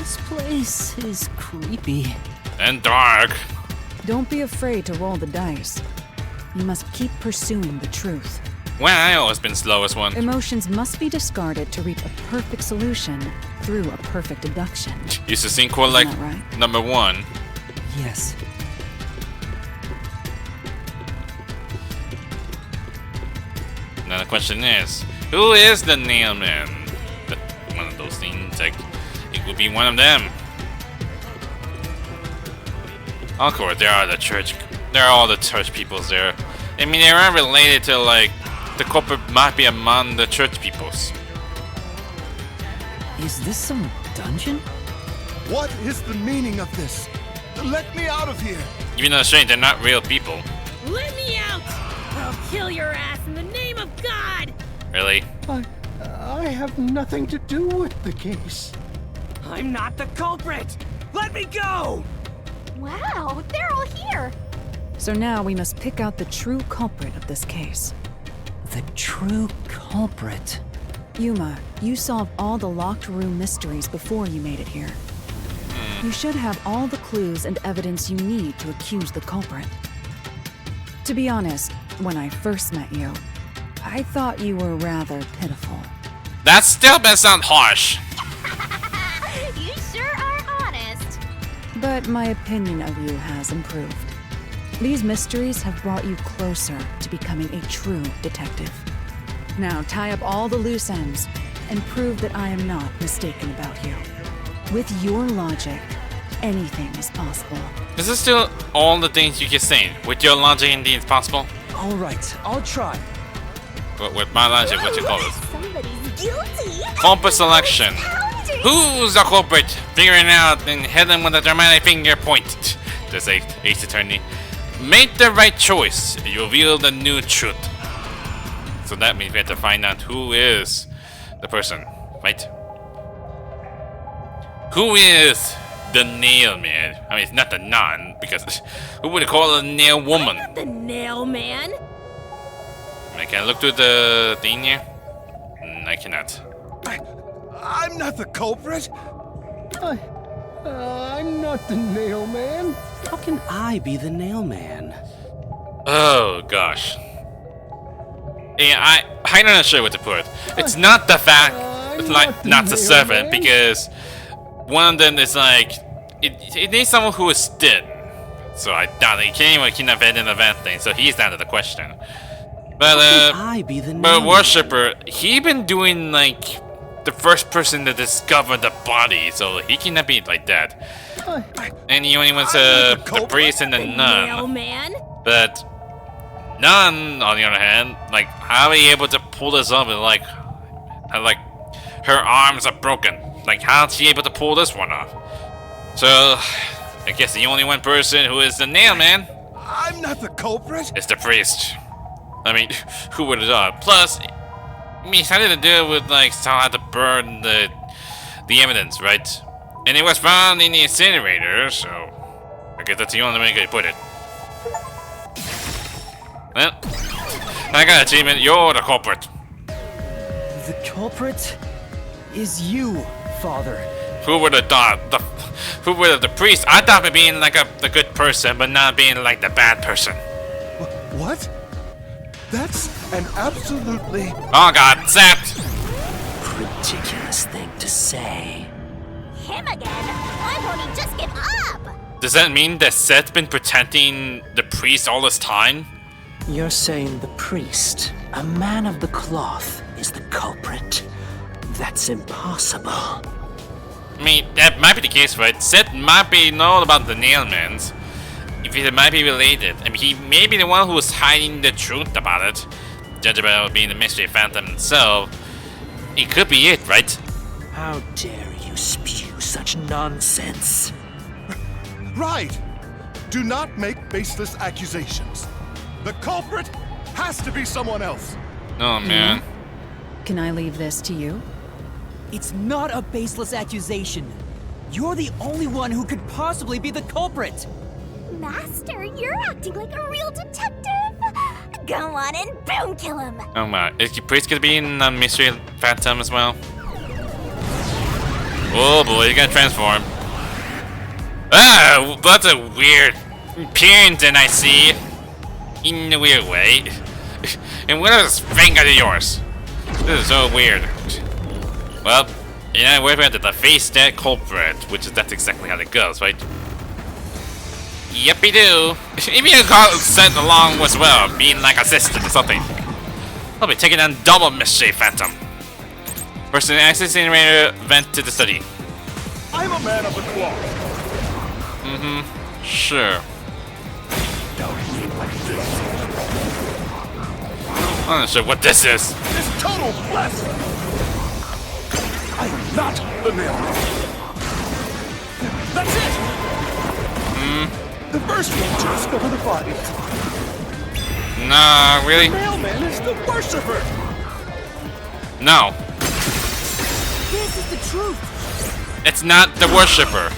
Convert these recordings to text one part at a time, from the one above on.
This place is creepy. And dark. Don't be afraid to roll the dice. You must keep pursuing the truth. Well, I always been slowest one. Emotions must be discarded to reach a perfect solution through a perfect deduction. Used to sing quote like Isn't that right? number 1. Yes. Now the question is, who is the nail man? One of those things, like, it could be one of them. Of course, there are all the church peoples there. I mean, they are related to, like, the culprit might be among the church peoples. Is this some dungeon? What is the meaning of this? Let me out of here! Even though strange, they're not real people. Let me out! I'll kill your ass in the name of God! Really? I have nothing to do with the case. I'm not the culprit! Let me go! Wow, they're all here. So now we must pick out the true culprit of this case. The true culprit. Yuma, you solved all the locked room mysteries before you made it here. You should have all the clues and evidence you need to accuse the culprit. To be honest, when I first met you, I thought you were rather pitiful. That still does sound harsh. You sure are honest. But my opinion of you has improved. These mysteries have brought you closer to becoming a true detective. Now tie up all the loose ends and prove that I am not mistaken about you. With your logic, anything is possible. This is still all the things you can say. With your logic, indeed, it's possible. All right, I'll try. With my logic, what you call it? Somebody's guilty. Culprit selection. Pounding. Who's the culprit? Figuring out and hit them with a dramatic finger point. Just Ace Attorney. Make the right choice. You reveal the new truth. So that means we have to find out who is the person, right? Who is the nail man? I mean, it's not the nun, because who would call it a nail woman? I'm not the nail man! Can I look through the thing here? I cannot. I'm not the culprit! I'm not the nail man. How can I be the nail man? Oh gosh. Yeah, I'm not sure what to put. It's not the fact, it's like not the servant, because one of them is like it needs someone who is dead. So I doubt he can't even kidnap an event thing. So he's out of the question. But I be the but worshipper, he been doing like the first person to discover the body, so he cannot be like that. And he only wants the priest and the Nail nun. man? But nun, on the other hand, like how are you able to pull this up? And like her arms are broken. Like how's she able to pull this one off? So I guess the only one person who is the nail man I'm not the culprit! is the priest. I mean, who would have thought? Plus, I mean, it's had to do with like someone had to burn the evidence, right? And it was found in the incinerator, so I guess that's the only way I could put it. Well, I got achievement. You're the culprit. The culprit is you, Father. Who would have thought? Who would have the priest? I thought of being like the good person, but not being like the bad person. What? That's an absolutely... Oh God, Seth! Ridiculous thing to say. Him again? Why won't he just give up? Does that mean that Seth's been protecting the priest all this time? You're saying the priest, a man of the cloth, is the culprit? That's impossible. I mean, that might be the case, right? Seth might be known about the Nailmans. If it might be related. I mean, he may be the one who was hiding the truth about it. Judging by being the mystery phantom himself. It could be it, right? How dare you spew such nonsense? Right! Do not make baseless accusations. The culprit has to be someone else. Oh, man. Can I leave this to you? It's not a baseless accusation. You're the only one who could possibly be the culprit. Master, you're acting like a real detective. Go on and boom kill him. Oh my. Is the priest gonna be in Mystery Phantom as well? Oh boy, he's gonna transform. Ah, that's a weird appearance I see. In a weird way. And what is this finger of yours? This is so weird. Well, yeah, we're going to defeat that culprit, which is that's exactly how it goes, right? Yippee doo. Maybe I got sent along as well, being like assistant or something. I'll be taking on double mystery phantom. First, an access generator vent to the study. I'm a man of the cloth. Sure. I'm not sure what this is. This total blasphemy. I am not the nailman. That's it. The first one to discover the body. Nah, really? The mailman is the worshipper. No, This is the truth. it's not the worshipper.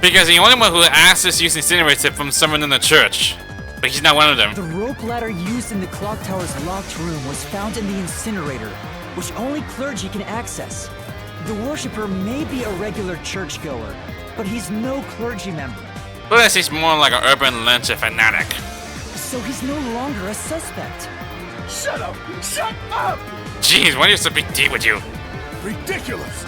Because the only one who access using incinerator from someone in the church. But he's not one of them. The rope ladder used in the clock tower's locked room was found in the incinerator, which only clergy can access. The worshipper may be a regular churchgoer, but he's no clergy member. Plus, he's more like an urban lynch fanatic. So he's no longer a suspect. Shut up! Shut up! Jeez, what is the big deal with you? Ridiculous.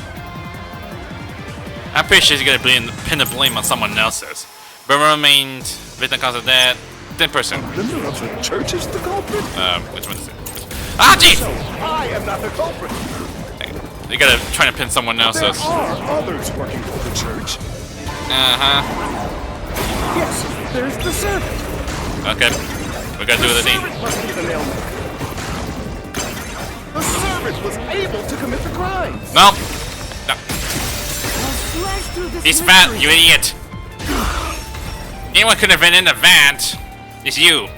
I'm pretty sure he's gonna pin the blame on someone else's. But remained victim cause of that. Then person. Member of the church is the culprit. Which one is it? Ah, jeez! So I am not the culprit. You gotta try to pin someone There else's. are others working for the church. Yes, there's the servant. Okay. We gotta do The the thing. servant must be the nailman. The servant was able to commit the crimes. Nope. No. He's fat, you idiot. Anyone could have been in the vent. It's you.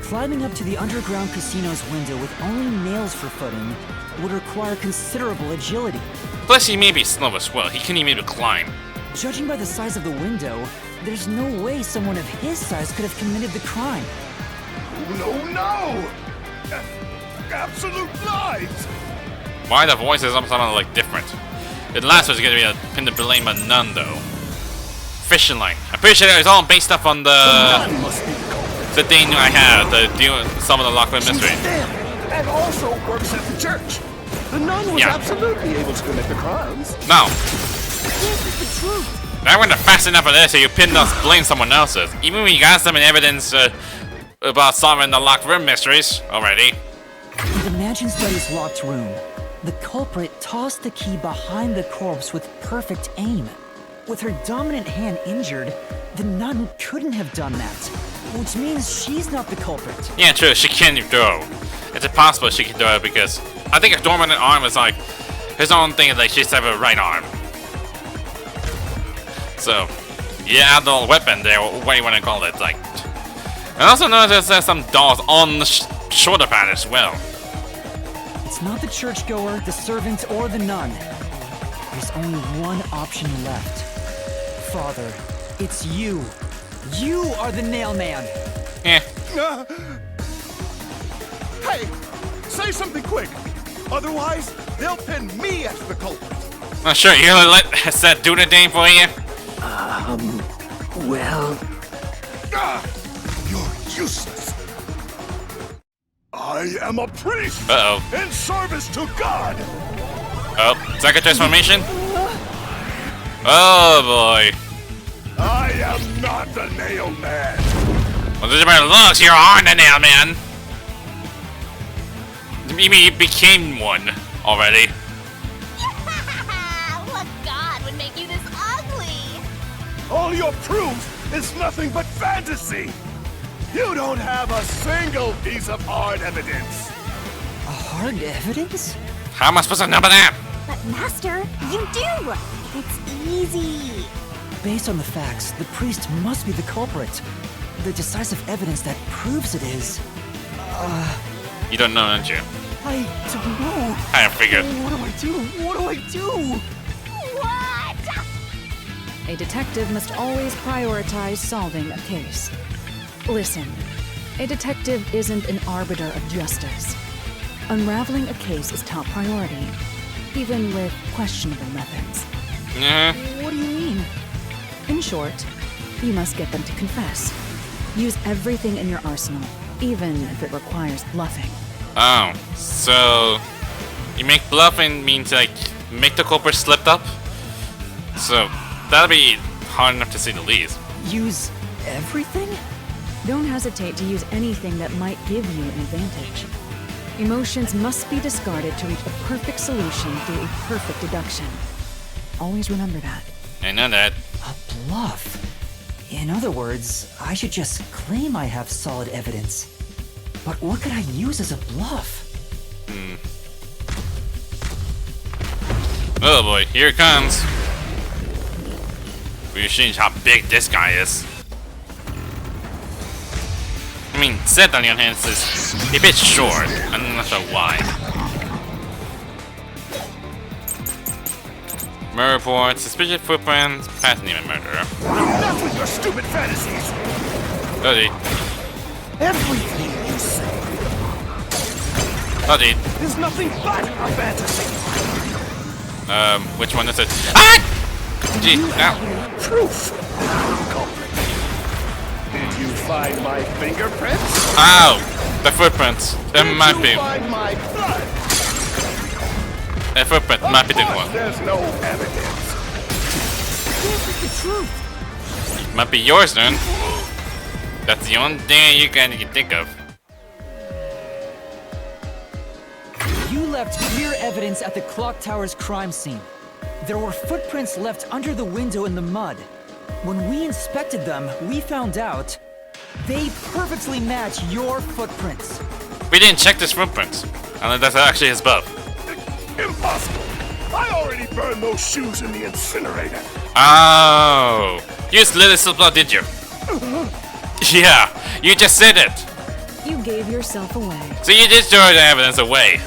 Climbing up to the underground casino's window with only nails for footing would require considerable agility. Plus, he may be slow as well. He can't even climb. Judging by the size of the window, there's no way someone of his size could have committed the crime. No! Absolute lies! Why the voices sound like different? The last was gonna be a pin to blame on none though. Fishing line. I'm pretty sure it's all based up on the None must be the culprit. the thing I had, the deal some of the locked room She's mystery. dead and also works at the church. The nun was Yeah. absolutely able to commit the crimes. No. This is the truth. Now we're not fast enough for this, so you pin us blame someone else's. Even when you got some evidence about solving the locked room mysteries already. In the mansion study's locked room, the culprit tossed the key behind the corpse with perfect aim. With her dominant hand injured, the nun couldn't have done that, which means she's not the culprit. Yeah, true, she can throw. It's impossible she can throw because I think a dominant arm is like his own thing, like she's have a right arm. So, yeah, the weapon there, what do you want to call it, like. And also notice there's some dolls on the shoulder pad as well. It's not the churchgoer, the servant, or the nun. There's only one option left. Father, it's you. You are the nail man. Eh. Hey, say something quick. Otherwise, they'll pin me as the culprit. Well, sure, you're gonna let Seth do the thing for you? Well, You're useless. I am a priest Uh-oh. in service to God. Oh, second transformation? Oh boy. I am not the nail man. Well, judging by the looks, you're on the nail man. Maybe you became one already. What god would make you this ugly? All your proof is nothing but fantasy. You don't have a single piece of hard evidence. Hard evidence? How am I supposed to know about that? But Master, you do. It's easy. Based on the facts, the priest must be the culprit. The decisive evidence that proves it is... You don't know, don't you? I don't know. I figured. What do I do? What do I do? What? A detective must always prioritize solving a case. Listen, a detective isn't an arbiter of justice. Unraveling a case is top priority, even with questionable methods. What do you mean? In short, you must get them to confess. Use everything in your arsenal, even if it requires bluffing. Oh, so you make bluffing mean to like make the culprit slipped up? So that'll be hard enough to say the least. Use everything? Don't hesitate to use anything that might give you an advantage. Emotions must be discarded to reach a perfect solution through a perfect deduction. Always remember that. I know that. A bluff. In other words, I should just claim I have solid evidence. But what could I use as a bluff? Oh boy, here it comes. We've seen how big this guy is. I mean, Seth on the other hand is a bit short. I'm not sure why. Murder report, suspicious footprints, past name murderer. Enough with your stupid fantasies! Bloody. Everything you say Bloody. is nothing but a fantasy. Which one is it? Ah! Gee, ow. Proof. Culprit. Did you find my fingerprints? Ow! The footprints. There might Did be. you find my blood? A footprint might be the Of course, one. there's no evidence. This is the truth. Might be yours then. That's the only thing you can think of. You left clear evidence at the clock tower's crime scene. There were footprints left under the window in the mud. When we inspected them, we found out they perfectly match your footprints. We didn't check this footprints. Unless that's actually his buff. Impossible! I already burned those shoes in the incinerator. Oh. You just lit it blood, did you? Yeah, you just said it. You gave yourself away. So you did throw the evidence away.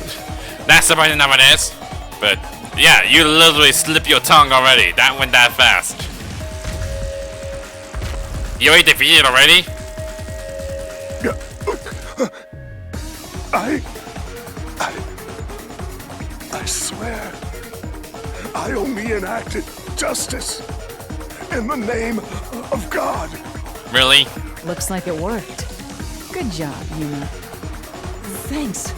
That's surprising enough it is. But yeah, you literally slipped your tongue already. That went that fast. You already defeated already? I swear, I only enacted justice in the name of God. Really? Looks like it worked. Good job, Yuma. Thanks.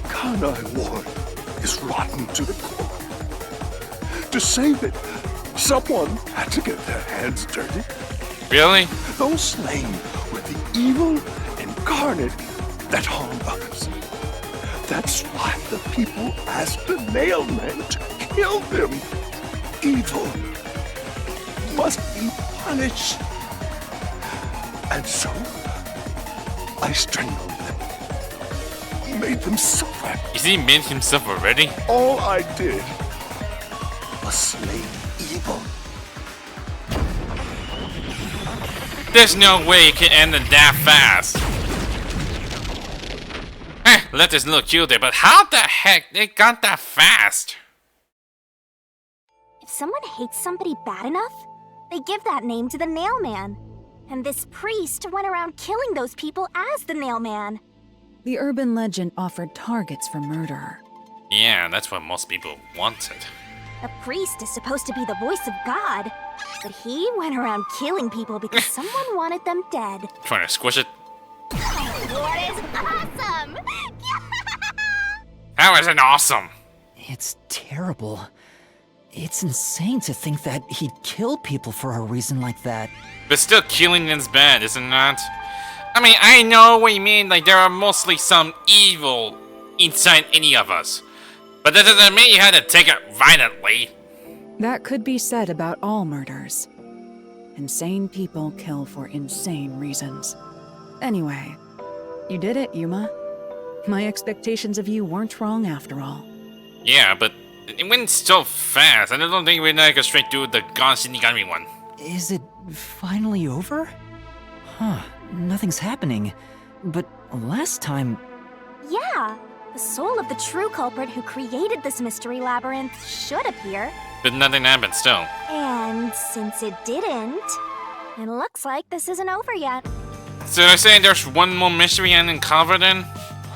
Kanai Ward is rotten to the core. To say that someone had to get their hands dirty, Really? those slain were the evil incarnate that harm others. That's why the people asked the nailmen to kill them. Evil must be punished. And so, I strangled them. Made them suffer. Is he made himself already? All I did was slay evil. There's no way it can end it that fast. Let this little cute there, but how the heck they got that fast? If someone hates somebody bad enough, they give that name to the Nailman. And this priest went around killing those people as the Nailman. The urban legend offered targets for murder. Yeah, that's what most people wanted. A priest is supposed to be the voice of God, but he went around killing people because someone wanted them dead. Trying to squish it. What is awesome? That was an awesome. It's terrible. It's insane to think that he'd kill people for a reason like that. But still, killing is bad, isn't that? I mean, I know what you mean. Like, there are mostly some evil inside any of us. But that doesn't mean you had to take it violently. That could be said about all murders. Insane people kill for insane reasons. Anyway, you did it, Yuma. My expectations of you weren't wrong after all. Yeah, but it went so fast. I don't think we're gonna go straight to the Gone Shinigami one. Is it finally over? Huh, nothing's happening. But last time... Yeah, the soul of the true culprit who created this mystery labyrinth should appear. But nothing happened still. And since it didn't, it looks like this isn't over yet. So they're saying there's one more mystery ending covered in?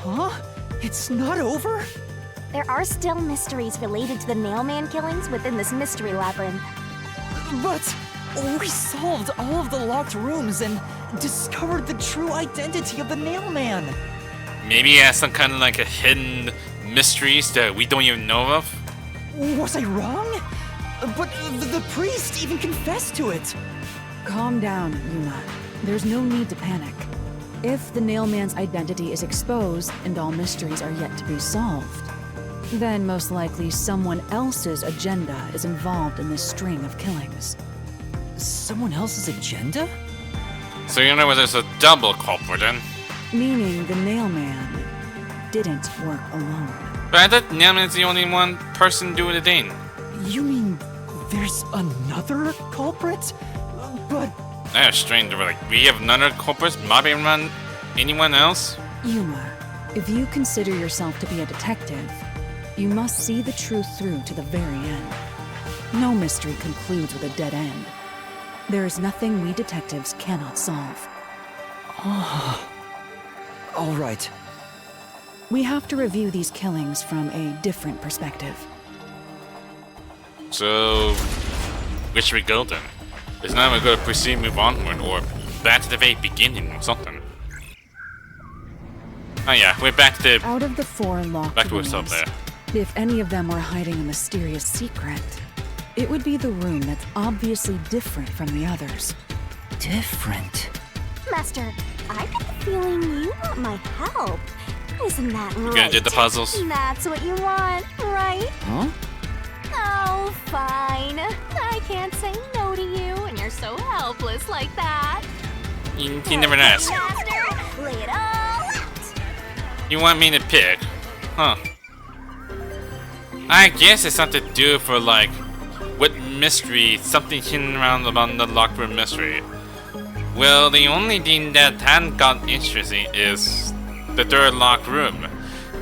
Huh? It's not over? There are still mysteries related to the Nailman killings within this mystery labyrinth. But we solved all of the locked rooms and discovered the true identity of the Nailman. Maybe he has some kind of like a hidden mysteries that we don't even know of. Was I wrong? But the priest even confessed to it. Calm down, Yuma. There's no need to panic. If the Nailman's identity is exposed and all mysteries are yet to be solved, then most likely someone else's agenda is involved in this string of killings. Someone else's agenda? So you know there's a double culprit then? Meaning the Nailman didn't work alone. But I thought Nailman's the only one person doing the thing. You mean there's another culprit? But That's strange. Like, we have another culprit mobbing around anyone else? Yuma, if you consider yourself to be a detective, you must see the truth through to the very end. No mystery concludes with a dead end. There is nothing we detectives cannot solve. all right. We have to review these killings from a different perspective. So, where should we go then? Is now we're going to proceed, move onward, or back to the very beginning or something? Oh yeah, we're back to Out of the 4 locked back to what's up rooms, there. if any of them were hiding a mysterious secret, it would be the room that's obviously different from the others. Different? Master, I get the feeling you want my help. Isn't that right? You gonna do the puzzles? That's what you want, right? Huh? Oh, fine. I can't say no to you when you're so helpless like that. You never ask. Master, lay it all out. You want me to pick? Huh. I guess it's something to do for like what mystery, something hidden around the locked room mystery. Well, the only thing that hadn't got interesting is the third locked room,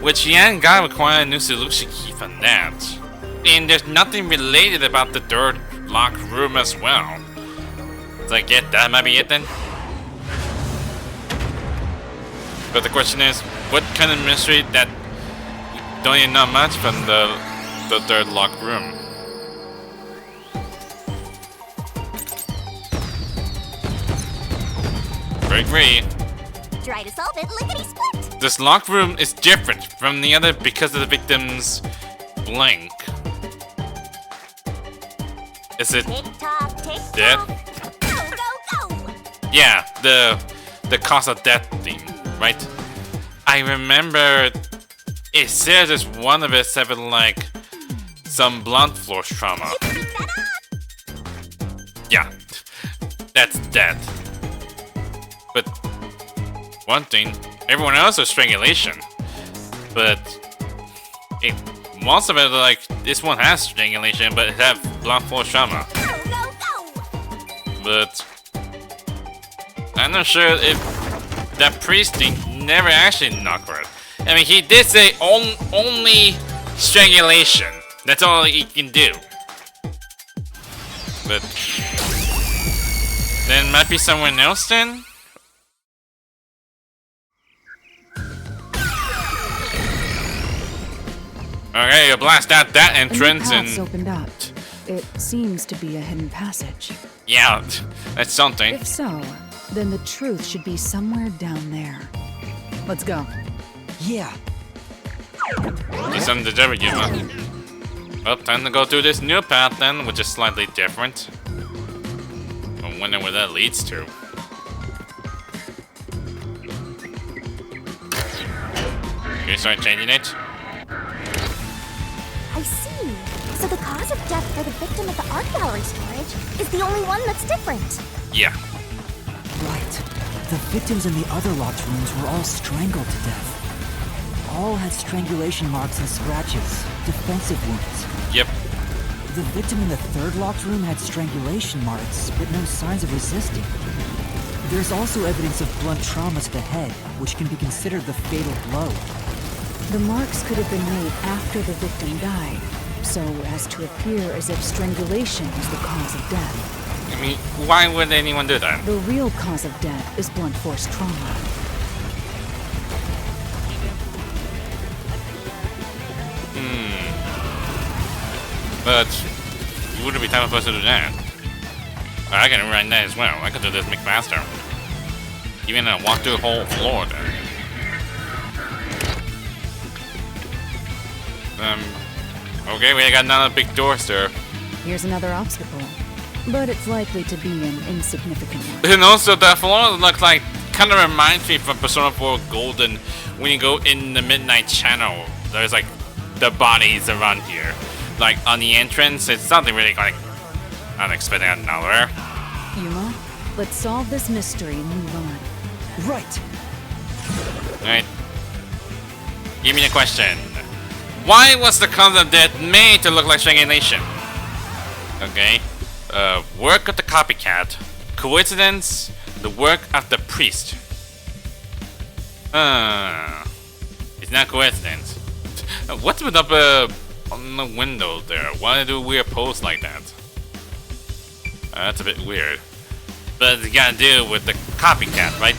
which you hadn't got require a new solution key for that. And there's nothing related about the third locked room as well. So I get that might be it then. But the question is, what kind of mystery that don't even know much from the third locked room? Agree. Try to solve it, lickety-split. This locked room is different from the other because of the victim's blank. Is it Tick-tock, death? tick-tock. Go, go, go. Yeah, the cause of death thing, right? I remember it says it's one of it having like some blunt force trauma. Yeah, that's death. But one thing, everyone else is strangulation. But most of it, like this one has strangulation, but it have blunt force trauma. Go, go, go. But I'm not sure if that priest thing never actually knocked her out. I mean, he did say only strangulation. That's all he can do. But then might be someone else then? Okay, you blast out that entrance a new path's and opened up. It seems to be a hidden passage. yeah, that's something. If so, then the truth should be somewhere down there. Let's go. Yeah. Just under the Yuma. Well, time to go through this new path then, which is slightly different. I wonder where that leads to. You start changing it? I see. So the cause of death for the victim at the art gallery storage is the only one that's different. Yeah. Right. The victims in the other locked rooms were all strangled to death. All had strangulation marks and scratches, defensive wounds. Yep. The victim in the third locked room had strangulation marks, but no signs of resisting. There's also evidence of blunt trauma to the head, which can be considered the fatal blow. The marks could have been made after the victim died, so as to appear as if strangulation was the cause of death. I mean, why would anyone do that? The real cause of death is blunt force trauma. But it wouldn't be time for us to do that. I can run that as well. I can do this much faster. Even walk through the whole floor then. Okay, we got another big door, sir. Here's another obstacle, but it's likely to be an insignificant one. And also, the floor looks like, kind of reminds me from Persona 4 Golden when you go in the Midnight Channel. There's like the bodies around here. Like on the entrance, it's something really like unexpected out of nowhere. Yuma, let's solve this mystery and move on. Right. Alright. Give me the question. Why was the concept death made to look like strangulation? Okay. Work of the copycat. Coincidence? The work of the priest. It's not coincidence. What's with up on the window there? Why do weird pose like that? That's a bit weird. But it's gotta do with the copycat, right?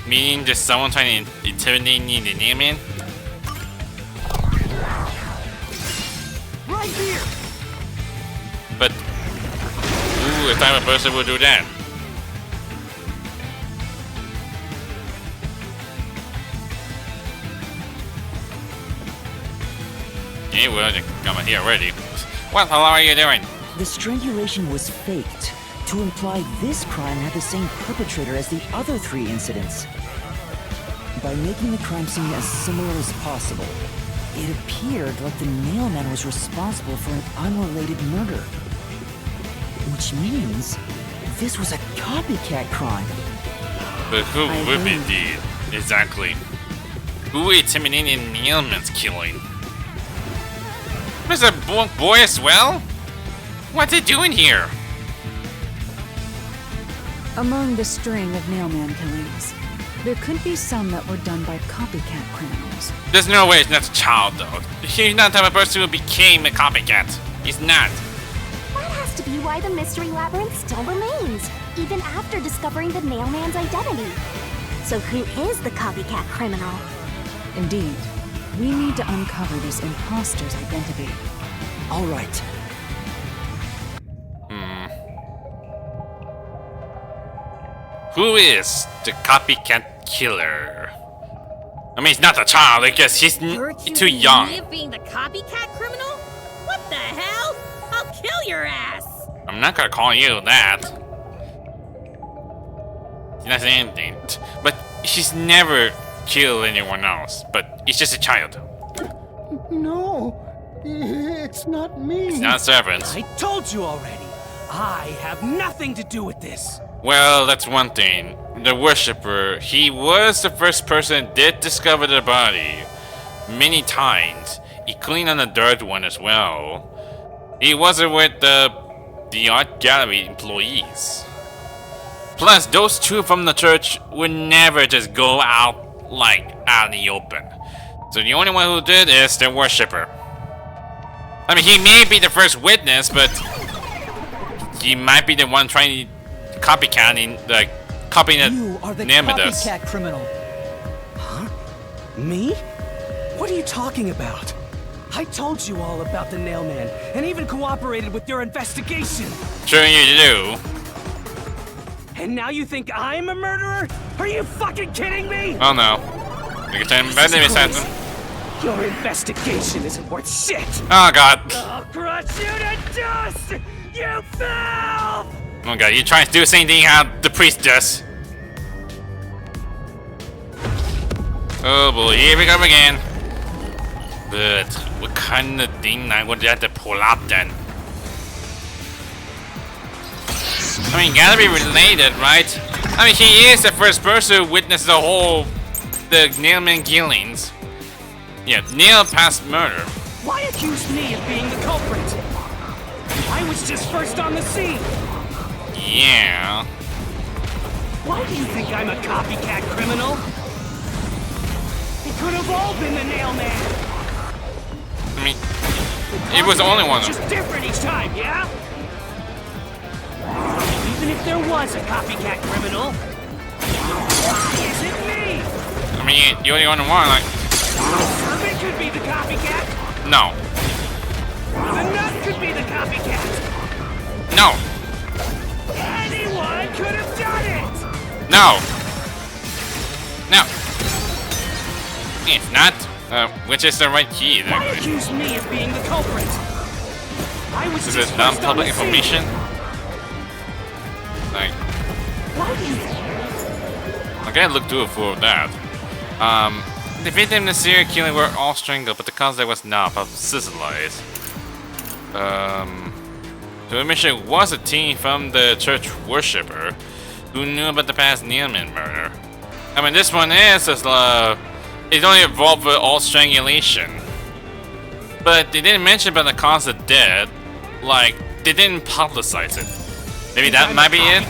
Meaning there's someone trying to intimidate me in the name. Right here. But who if I'm a person would do that? Yeah, well, I'm here already. What the hell are you doing? The strangulation was faked to imply this crime had the same perpetrator as the other 3 incidents. By making the crime scene as similar as possible, it appeared like the nailman was responsible for an unrelated murder. Which means this was a copycat crime. But who would be indeed? Exactly. Who intimidated Nailman's killing? Mr. Boy as well? What's he doing here? Among the string of nailman killings, there could be some that were done by copycat criminals. There's no way he's not a child, though. He's not the type of person who became a copycat. He's not. That has to be why the mystery labyrinth still remains, even after discovering the nailman's identity. So who is the copycat criminal? Indeed, we need to uncover this imposter's identity. All right. Who is the copycat killer? I mean, he's not a child, I guess he's too young. Me of being the copycat criminal? What the hell? I'll kill your ass! I'm not gonna call you that. He's not saying anything. But she's never killed anyone else. But he's just a child. No, it's not me. It's not servants. I told you already. I have nothing to do with this. Well, that's one thing. The worshipper, he was the first person that did discover the body. Many times. He cleaned on the dirt one as well. He wasn't with the art gallery employees. Plus, those 2 from the church would never just go out, like, out in the open. So the only one who did is the worshipper. I mean, he may be the first witness, but he might be the one trying to copying You are the name of this. copycat criminal. Huh? Me? What are you talking about? I told you all about the nailman, and even cooperated with your investigation. Sure you do. And now you think I'm a murderer? Are you fucking kidding me? Oh no. We can turn back to me, Sanson. Your investigation isn't worth shit. Oh god. I'll crush you to dust, you filth! Oh god, you trying to do the same thing how the priest does. Oh boy, here we go again. But what kind of thing I would have to pull up then? I mean, gotta be related, right? I mean, he is the first person who witnessed the nailman killings. Yeah, nail past murder. Why accuse me of being the culprit? I was just first on the scene. Yeah. Why do you think I'm a copycat criminal? It could have all been the nailman. I mean, it was the only one. Just different each time, yeah? Even if there was a copycat criminal, why is it me? I mean, you're the only one, like... Servant could be the copycat. No. The be the copycat! No! Anyone could have done it! No! No! It's not. Which is the right key? Why accuse me of being the culprit? I was Is just it first on non-public the scene. information? Like, Why do you... I can't look too for that. The victim in the serial killing were all strangled, but the cause was not publicized. The omission was a teen from the church worshipper who knew about the past Neilman murder. I mean, this one is just, it only involved with all strangulation. But they didn't mention about the cause of death, like, they didn't publicize it. Maybe that might be it?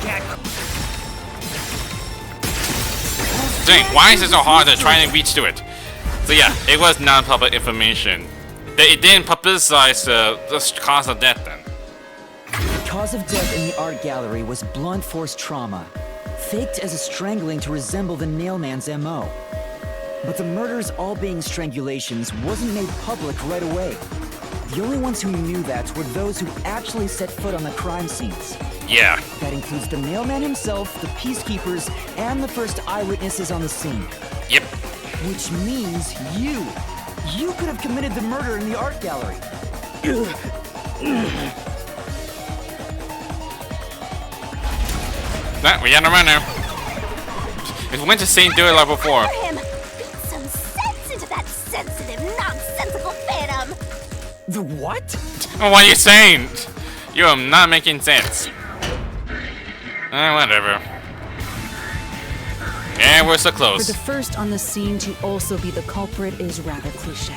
Dang, why is it so hard to try and reach to it? So yeah, it was non-public information. It didn't publicize the cause of death then. The cause of death in the art gallery was blunt force trauma, faked as a strangling to resemble the Nailman's MO. But the murders all being strangulations wasn't made public right away. The only ones who knew that were those who actually set foot on the crime scenes. Yeah. That includes the Nailman himself, the peacekeepers, and the first eyewitnesses on the scene. Yep. Which means you could have committed the murder in the art gallery. Nah, we got a runner. It went to St. Doyle like before. Him! Beat some sense into that sensitive, nonsensical phantom! The what? Oh, what are you saying? You are not making sense. Whatever. Yeah, we're so For close. the first on the scene to also be the culprit is rather cliche.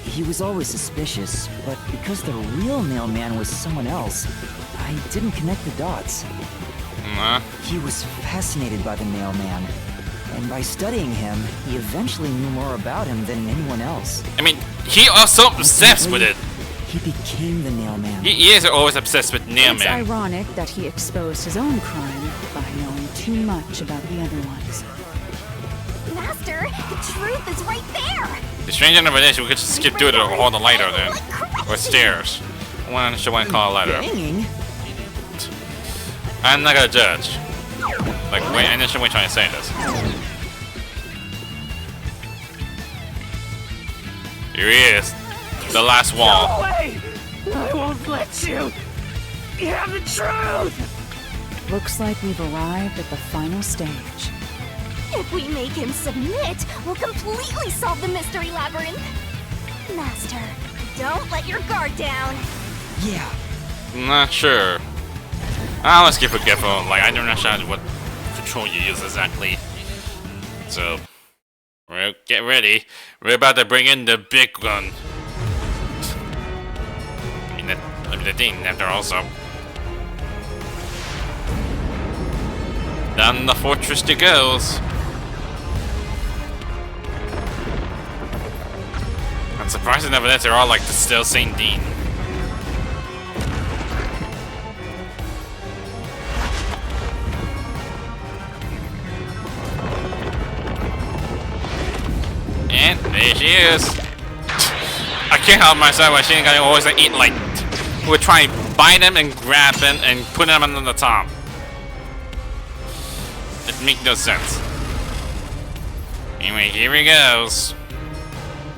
He was always suspicious, but because the real Nailman was someone else, I didn't connect the dots. He was fascinated by the Nailman, and by studying him, he eventually knew more about him than anyone else. I mean, he also obsessed with it. He became the Nailman. He is always obsessed with It's Nailman. ironic that he exposed his own crime by knowing too much about the other ones. Master, the truth is right there! The strange thing about this, we could just skip through it or hold the lighter then. Or stairs. One should want to call a lighter. Banging? I'm not gonna judge. Like, wait, I should we trying to say this? Here he is. The last wall. No way! I won't let you! You have the truth! Looks like we've arrived at the final stage. If we make him submit, we'll completely solve the mystery labyrinth. Master, don't let your guard down. Yeah. Not sure. Let's get forgetful. Like, I don't know what control you use exactly. So, we'll get ready. We're about to bring in the big one. I mean, the thing after also. Down the fortress it goes. I'm surprised that they're all like still St. Dean. And there she is. I can't help myself. I think I always eat like. We'll try and bite them and grab them and put them on the top. It makes no sense. Anyway, here he goes.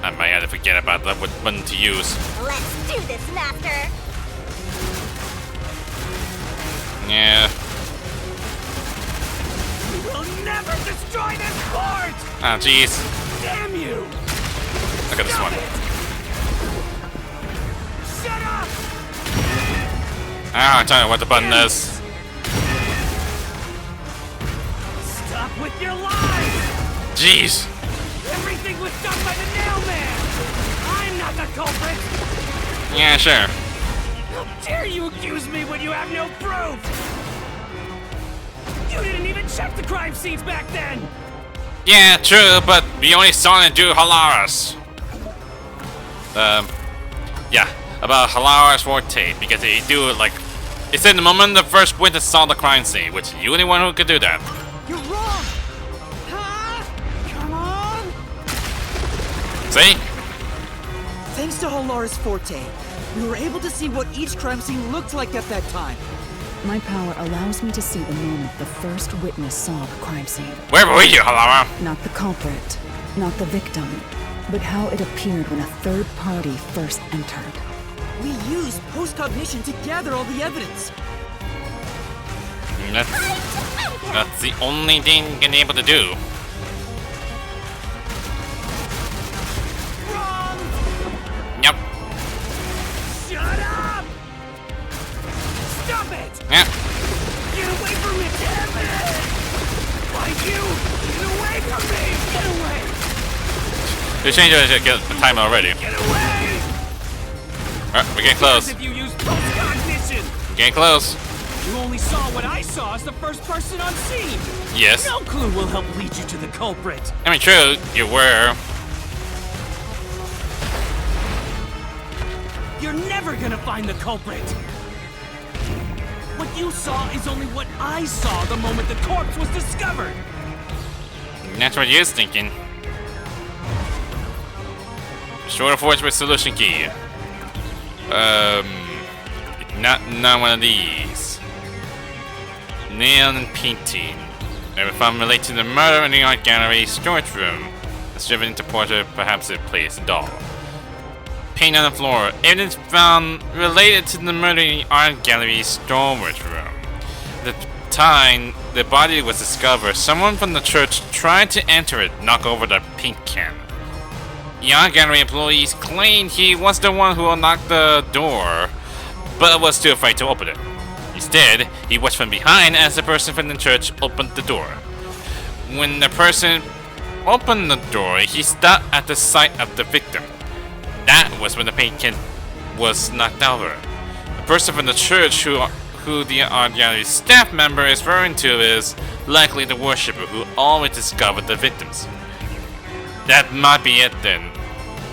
I might have to forget about that what button to use. Let's do this, Master. Yeah. You will never destroy this fort! Ah, jeez. Damn you! Look at this one. Shut up! Ah, I tell you what the button is. Stop with your lies! Jeez. Everything was done by the Nailman! I'm not the culprit! Yeah, sure. How dare you accuse me when you have no proof? You didn't even check the crime scenes back then! Yeah, true, but we only saw him do Halara's. Yeah, about Halara's forte, because they do like, it said the moment the first witness saw the crime scene, which you the only one who could do that. You're wrong! Huh? Come on! See? Thanks to Halara's forte, we were able to see what each crime scene looked like at that time. My power allows me to see the moment the first witness saw the crime scene. Where were you, Halara? Not the culprit, not the victim, but how it appeared when a third party first entered. We used post-cognition to gather all the evidence. That's the only thing you're gonna be able to do. Wrong! Yep. Shut up! Stop it! Yep. Get away from me, damn it! Why you? Get away from me! Get away! They changed it to get the time already. Get away! Alright, we're getting close. If you use post-cognition! We're getting close. You only saw what I saw as the first person on scene! Yes. No clue will help lead you to the culprit! I mean, true, you were. You're never gonna find the culprit! What you saw is only what I saw the moment the corpse was discovered! That's what you're thinking. Short forge with solution key. Not one of these. Nail and painting. Never found related to the murder in the art gallery storage room. It's driven into portrait, perhaps it placed a doll. Paint on the floor. Evidence found related to the murder in the art gallery storage room. At the time the body was discovered, someone from the church tried to enter it, knock over the paint can. The art gallery employees claimed he was the one who unlocked the door, but was too afraid to open it. Instead, he watched from behind as the person from the church opened the door. When the person opened the door, he stopped at the sight of the victim. That was when the paint can was knocked over. The person from the church who the art gallery staff member is referring to is likely the worshipper who always discovered the victims. That might be it then.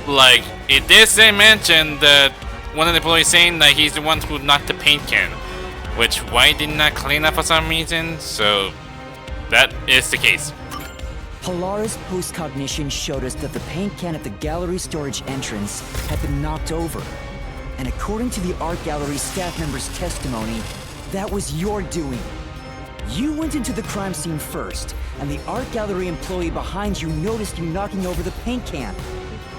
Like, it did say mention that one of the employees saying that he's the one who knocked the paint can, which why did not clean up for some reason, so that is the case. Halara's post-cognition showed us that the paint can at the gallery storage entrance had been knocked over. And according to the art gallery staff member's testimony, that was your doing. You went into the crime scene first, and the art gallery employee behind you noticed you knocking over the paint can.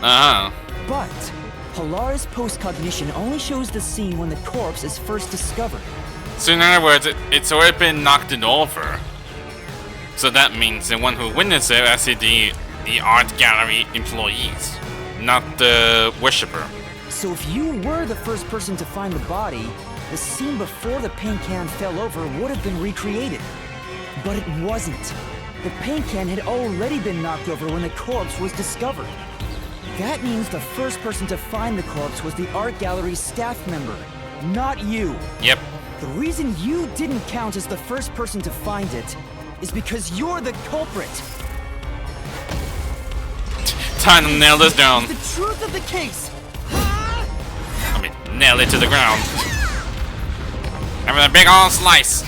Uh-huh. But Halara's post-cognition only shows the scene when the corpse is first discovered. So in other words, it's already been knocked over. So that means the one who witnessed it is the art gallery employees, not the worshipper. So if you were the first person to find the body, the scene before the paint can fell over would have been recreated. But it wasn't. The paint can had already been knocked over when the corpse was discovered. That means the first person to find the corpse was the art gallery's staff member, not you. Yep. The reason you didn't count as the first person to find it is because you're the culprit. Time to nail this down. The truth of the case. I mean, nail it to the ground. Having a big old slice.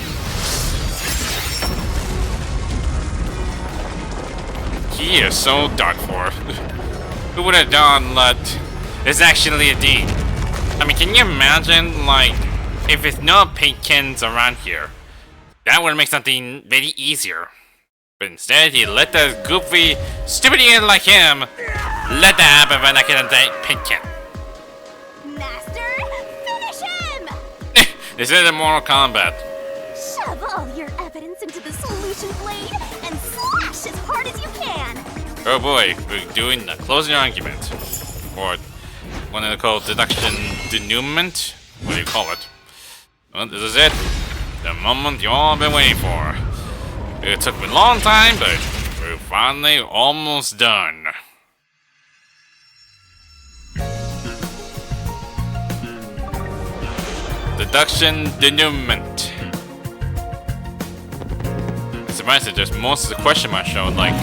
He is so dark for. Who would have done that? It's actually a D. I mean, can you imagine, like, if there's no paint cans around here? That would make something very easier. But instead, he let the goofy, stupid idiot like him let that happen when I can paint can. Master, finish him! This is a Mortal Kombat. Shove all your evidence into the solution blade and slash as hard as you can! Oh boy, we're doing the closing argument. Or what they call deduction denouement? What do you call it? Well, this is it. The moment you all been waiting for. It took me a long time, but we're finally almost done. Deduction denouement. Surprisingly, there's most of the question mark shown, like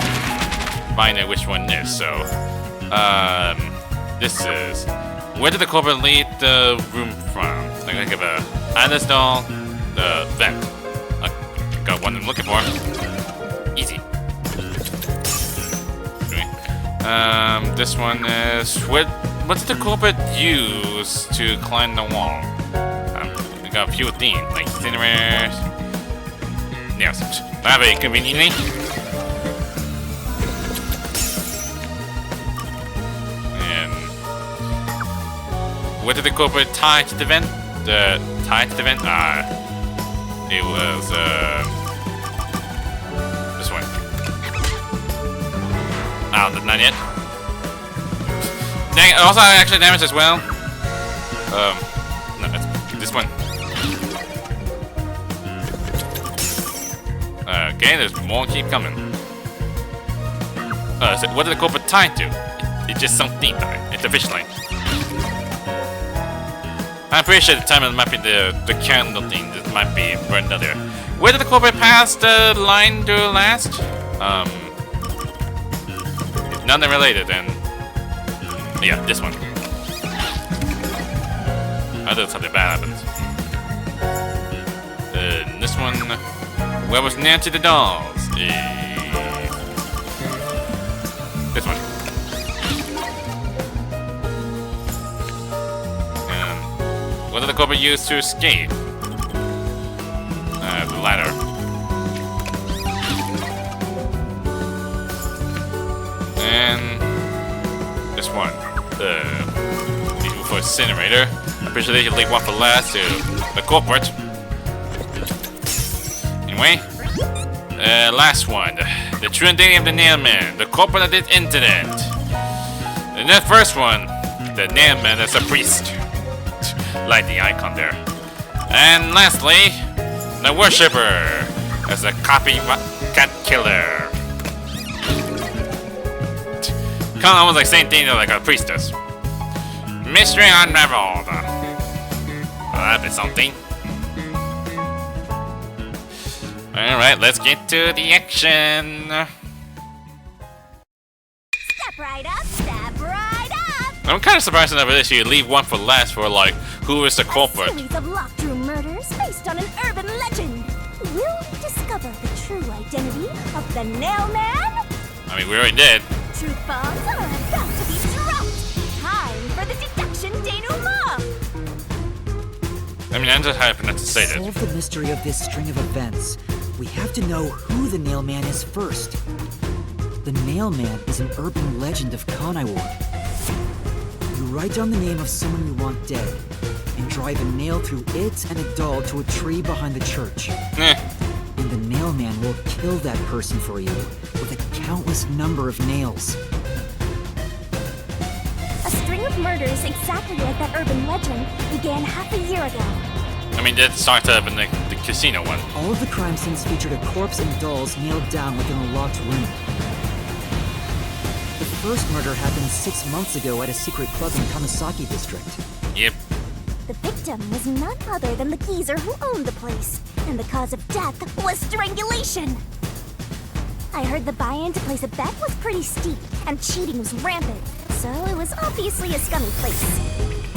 finding which one is. So, this is where did the culprit leave the room from? I'm gonna give a Alice doll, the vent. I got one I'm looking for. Easy. Okay. This one is what did the culprit use to climb the wall? We got a few things like incinerators. Yes, very conveniently. And what did the culprit tie to the vent? The tie to the vent? It was this one. Not yet. Also, actually damage as well. No, it's this one. Okay, there's more keep coming. So what did the culprit tie to? It's just something. It's a fish line. I'm pretty sure the timer might be the candle thing that might be right under there. Where did the culprit pass the line to last? If none are related, then yeah, this one. I thought something bad happened. This one. Where was Nancy the dolls? This one. What did the culprit use to escape? The ladder. And this one. For incinerator. I'm pretty sure they should leave one for last to the culprit. Anyway. Last one. The true identity of the Nailman. The culprit of this incident. And the first one. The Nailman is a priest. Like the icon there. And lastly, the worshipper as a copycat killer. Kind of almost like same thing like a priestess. Mystery unraveled. Well, that'd be something. Alright, let's get to the action. Step right up, step right up! I'm kind of surprised enough that you leave one for last for like, who is the culprit? A series of locked room murders based on an urban legend. Will we discover the true identity of the Nailman? I mean, we already did. Truth bombs are about to be dropped. Time for the deduction denouement. I mean, I'm just happy not to say that. Solve the mystery of this string of events. We have to know who the Nailman is first. The Nailman is an urban legend of Kanaiwar. You write down the name of someone you want dead, and drive a nail through it and a doll to a tree behind the church. And the Nailman will kill that person for you with a countless number of nails. A string of murders exactly like that urban legend began half a year ago. I mean, that started up in the casino one. All of the crime scenes featured a corpse and dolls nailed down within a locked room. The first murder happened 6 months ago at a secret club in Kamasaki district. Yep. The victim was none other than the geezer who owned the place, and the cause of death was strangulation. I heard the buy-in to place a bet was pretty steep, and cheating was rampant, so it was obviously a scummy place.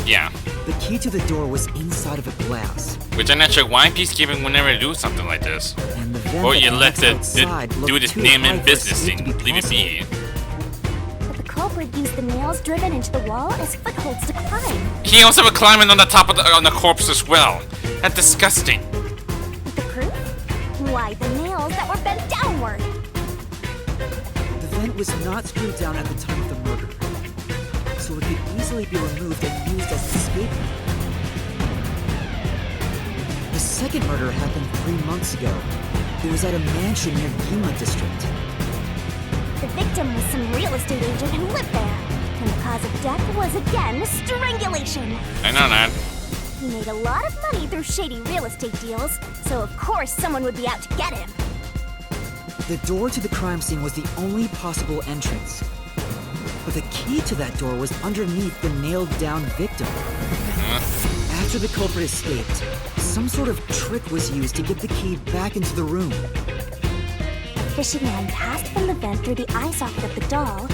Yeah. The key to the door was inside of a glass. Which I'm not sure why Peacekeeping would never do something like this. And the vent Or you that let connects the outside do looked this too name high and for business escape thing. to be Leave it possible. be. But the culprit used the nails driven into the wall as footholds to climb. He also was climbing on the top of the corpse as well. That's disgusting. The proof? Why, the nails that were bent downward. The vent was not screwed down at the time of the murder, so it could easily be removed and used as an escape route. The second murder happened 3 months ago. It was at a mansion near Yuma district. The victim was some real estate agent who lived there, and the cause of death was again strangulation. I know that. He made a lot of money through shady real estate deals, so of course someone would be out to get him. The door to the crime scene was the only possible entrance. But the key to that door was underneath the nailed-down victim. After the culprit escaped, some sort of trick was used to get the key back into the room. The fishing line passed from the vent through the eye socket of the doll.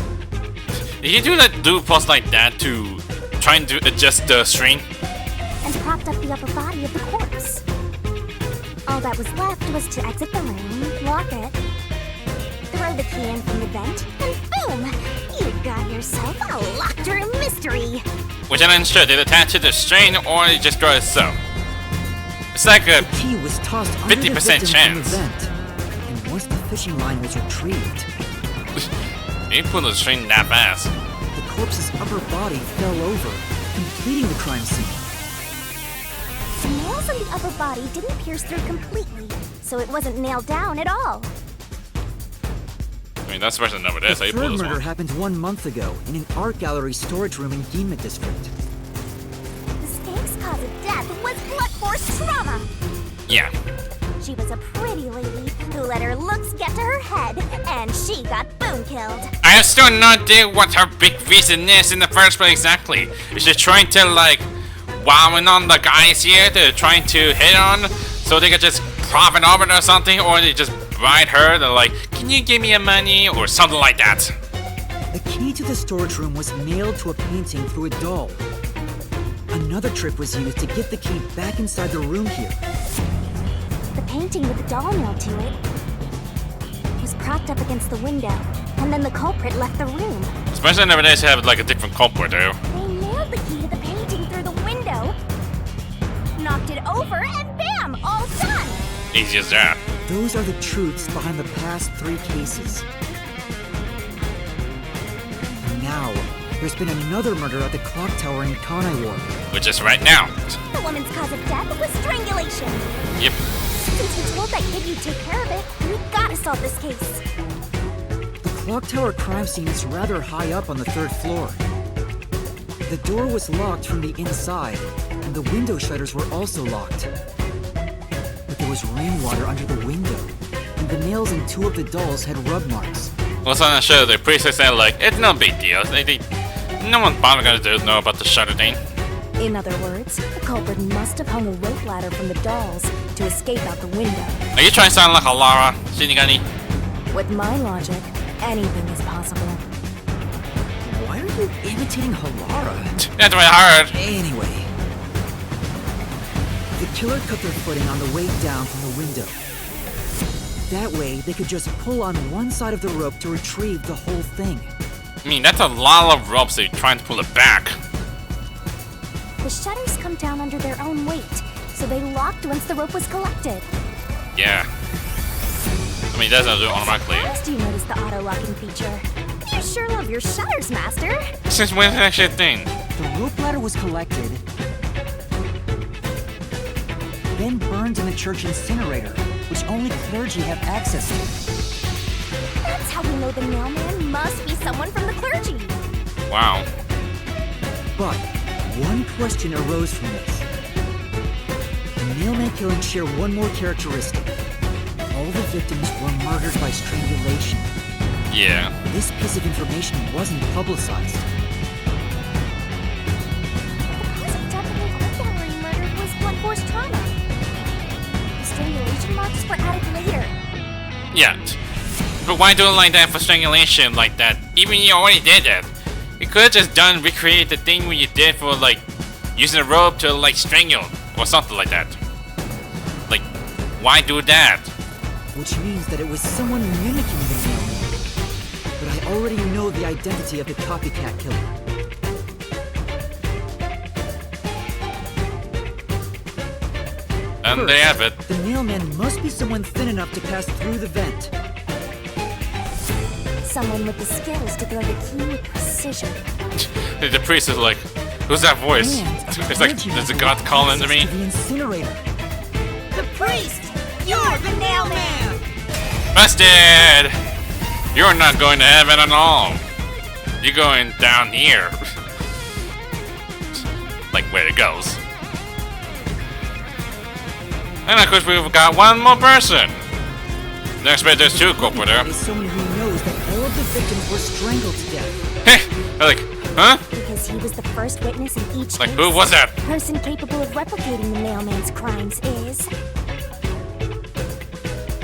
Did he do that do pulse like that to trying to adjust the string? And propped up the upper body of the corpse. All that was left was to exit the room, lock it. The throw the key in from the vent, and boom! You got yourself a locked room mystery. Which I'm unsure, did it attach to the string or did it just draw itself? It's like a The key was tossed under the 50% victim chance. from the vent. And once the fishing line was retrieved, You pull the string that fast. the corpse's upper body fell over, completing the crime scene. The nails on the upper body didn't pierce through completely, so it wasn't nailed down at all. I mean, that's the person over there, so The you pull third this murder one. happened 1 month ago in an art gallery storage room in Yuma district. The skank's cause of death was blunt force trauma. Yeah. She was a pretty lady who let her looks get to her head, and she got boom killed. I have still no idea what her big reason is in the first place exactly. Is she trying to like wowing on the guys here they're trying to hit on so they could just profit off it or something, or they just bribe her, they're like, can you give me a money or something like that? The key to the storage room was nailed to a painting through a doll. Another trick was used to get the key back inside the room here. The painting with the doll nailed to it was propped up against the window, and then the culprit left the room. Especially nowadays they have like a different culprit though. They nailed the key to the painting through the window, knocked it over, and bam! All done! Easy as that. Those are the truths behind the past 3 cases. And now, there's been another murder at the clock tower in Kanai Ward. Which is right now. The woman's cause of death was strangulation. Yep. Since you told that kid you'd take care of it, we gotta solve this case. The clock tower crime scene is rather high up on the 3rd floor. The door was locked from the inside, and the window shutters were also locked. But there was rainwater under the window, and the nails in 2 of the dolls had rub marks. What's on the show? The priest said like, it's no big deal. No one bothered gonna know about the shutter thing. In other words, the culprit must have hung a rope ladder from the dolls to escape out the window. Are you trying to sound like a Lara, Shinigami? With my logic, anything is possible. Why are you imitating Halara? That's what I heard. Anyway, the killer cut their footing on the way down from the window. That way, they could just pull on one side of the rope to retrieve the whole thing. I mean, that's a lot of ropes that you're trying to pull it back. The shutters come down under their own weight, so they locked once the rope was collected. Yeah. I mean, it doesn't do it automatically. First, you noticed the auto-locking feature. You sure love your shutters, Master. Since when is that actually a thing? The rope ladder was collected, then burned in the church incinerator, which only clergy have access to. That's how we know the mailman must be someone from the clergy. Wow. But one question arose from this. The mailman killings share one more characteristic. All the victims were murdered by strangulation. Yeah. This piece of information wasn't publicized. The cause of death of the art gallery murder was blunt force trauma. The strangulation marks were added later. Yeah. But why do it like that for strangulation like that? Even you already did that. You could have just recreate the thing when you did for like using a rope to like strangle or something like that. Like, why do that? Which means that it was someone mimicking the mailman. But I already know the identity of the copycat killer. And they have it. The mailman must be someone thin enough to pass through the vent. Someone with the skills to throw the key with precision. The priest is like, who's that voice? And It's like, there's a god calling to me. The incinerator. The priest! You're the nailman! Busted! You're not going to heaven at all. You're going down here. Like where it goes. And of course we've got one more person. Next bit there's 2 culprits there. Is someone who knows that all of the victims were strangled to death. They're like, huh? Because he was the first witness in each Like, case. who was that? The person capable of replicating the mailman's crimes is...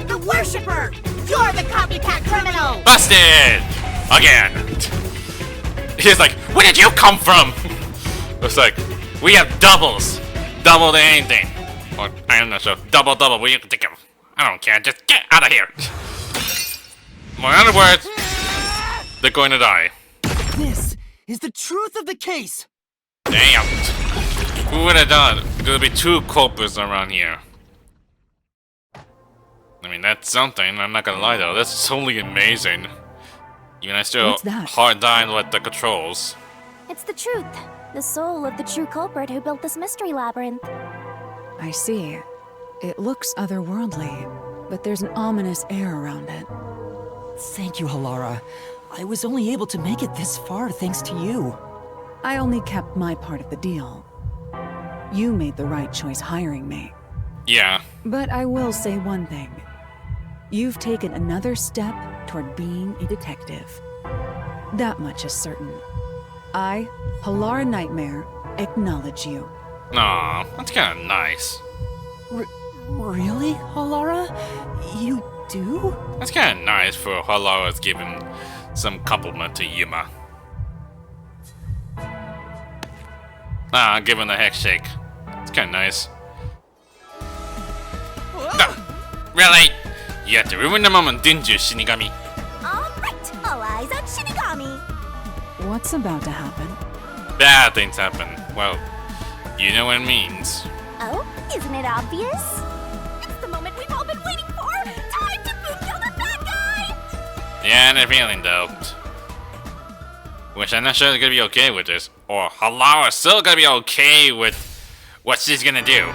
The worshipper! You're the copycat criminal! Busted! Again. He's like, where did you come from? It's like, we have doubles. Double to anything. Or, I'm not sure. Double, what you can think of. I don't care. Just get out of here. In other words, they're going to die. This is the truth of the case. Damn. Who would have done? There'll be 2 culprits around here. I mean, that's something. I'm not gonna lie though. That's totally amazing. Even I still What's that? hard dying with the controls. It's the truth. The soul of the true culprit who built this mystery labyrinth. I see. It looks otherworldly, but there's an ominous air around it. Thank you, Halara. I was only able to make it this far thanks to you. I only kept my part of the deal. You made the right choice hiring me. Yeah. But I will say one thing. You've taken another step toward being a detective. That much is certain. I, Halara Nightmare, acknowledge you. Aw, that's kind of nice. Really, Halara? You do? That's kind of nice for Halara's giving some compliment to Yuma. Ah, give him a heck shake. It's kind of nice. Really? You had to ruin the moment, didn't you, Shinigami? Alright, all eyes on Shinigami. What's about to happen? Bad things happen. Well, you know what it means. Oh, isn't it obvious? It's the moment we've all been waiting for! Time to boot kill the bad guy! Yeah, and a feeling though. Which I'm not sure they're gonna be okay with this. Or Halara's still gonna be okay with what she's gonna do.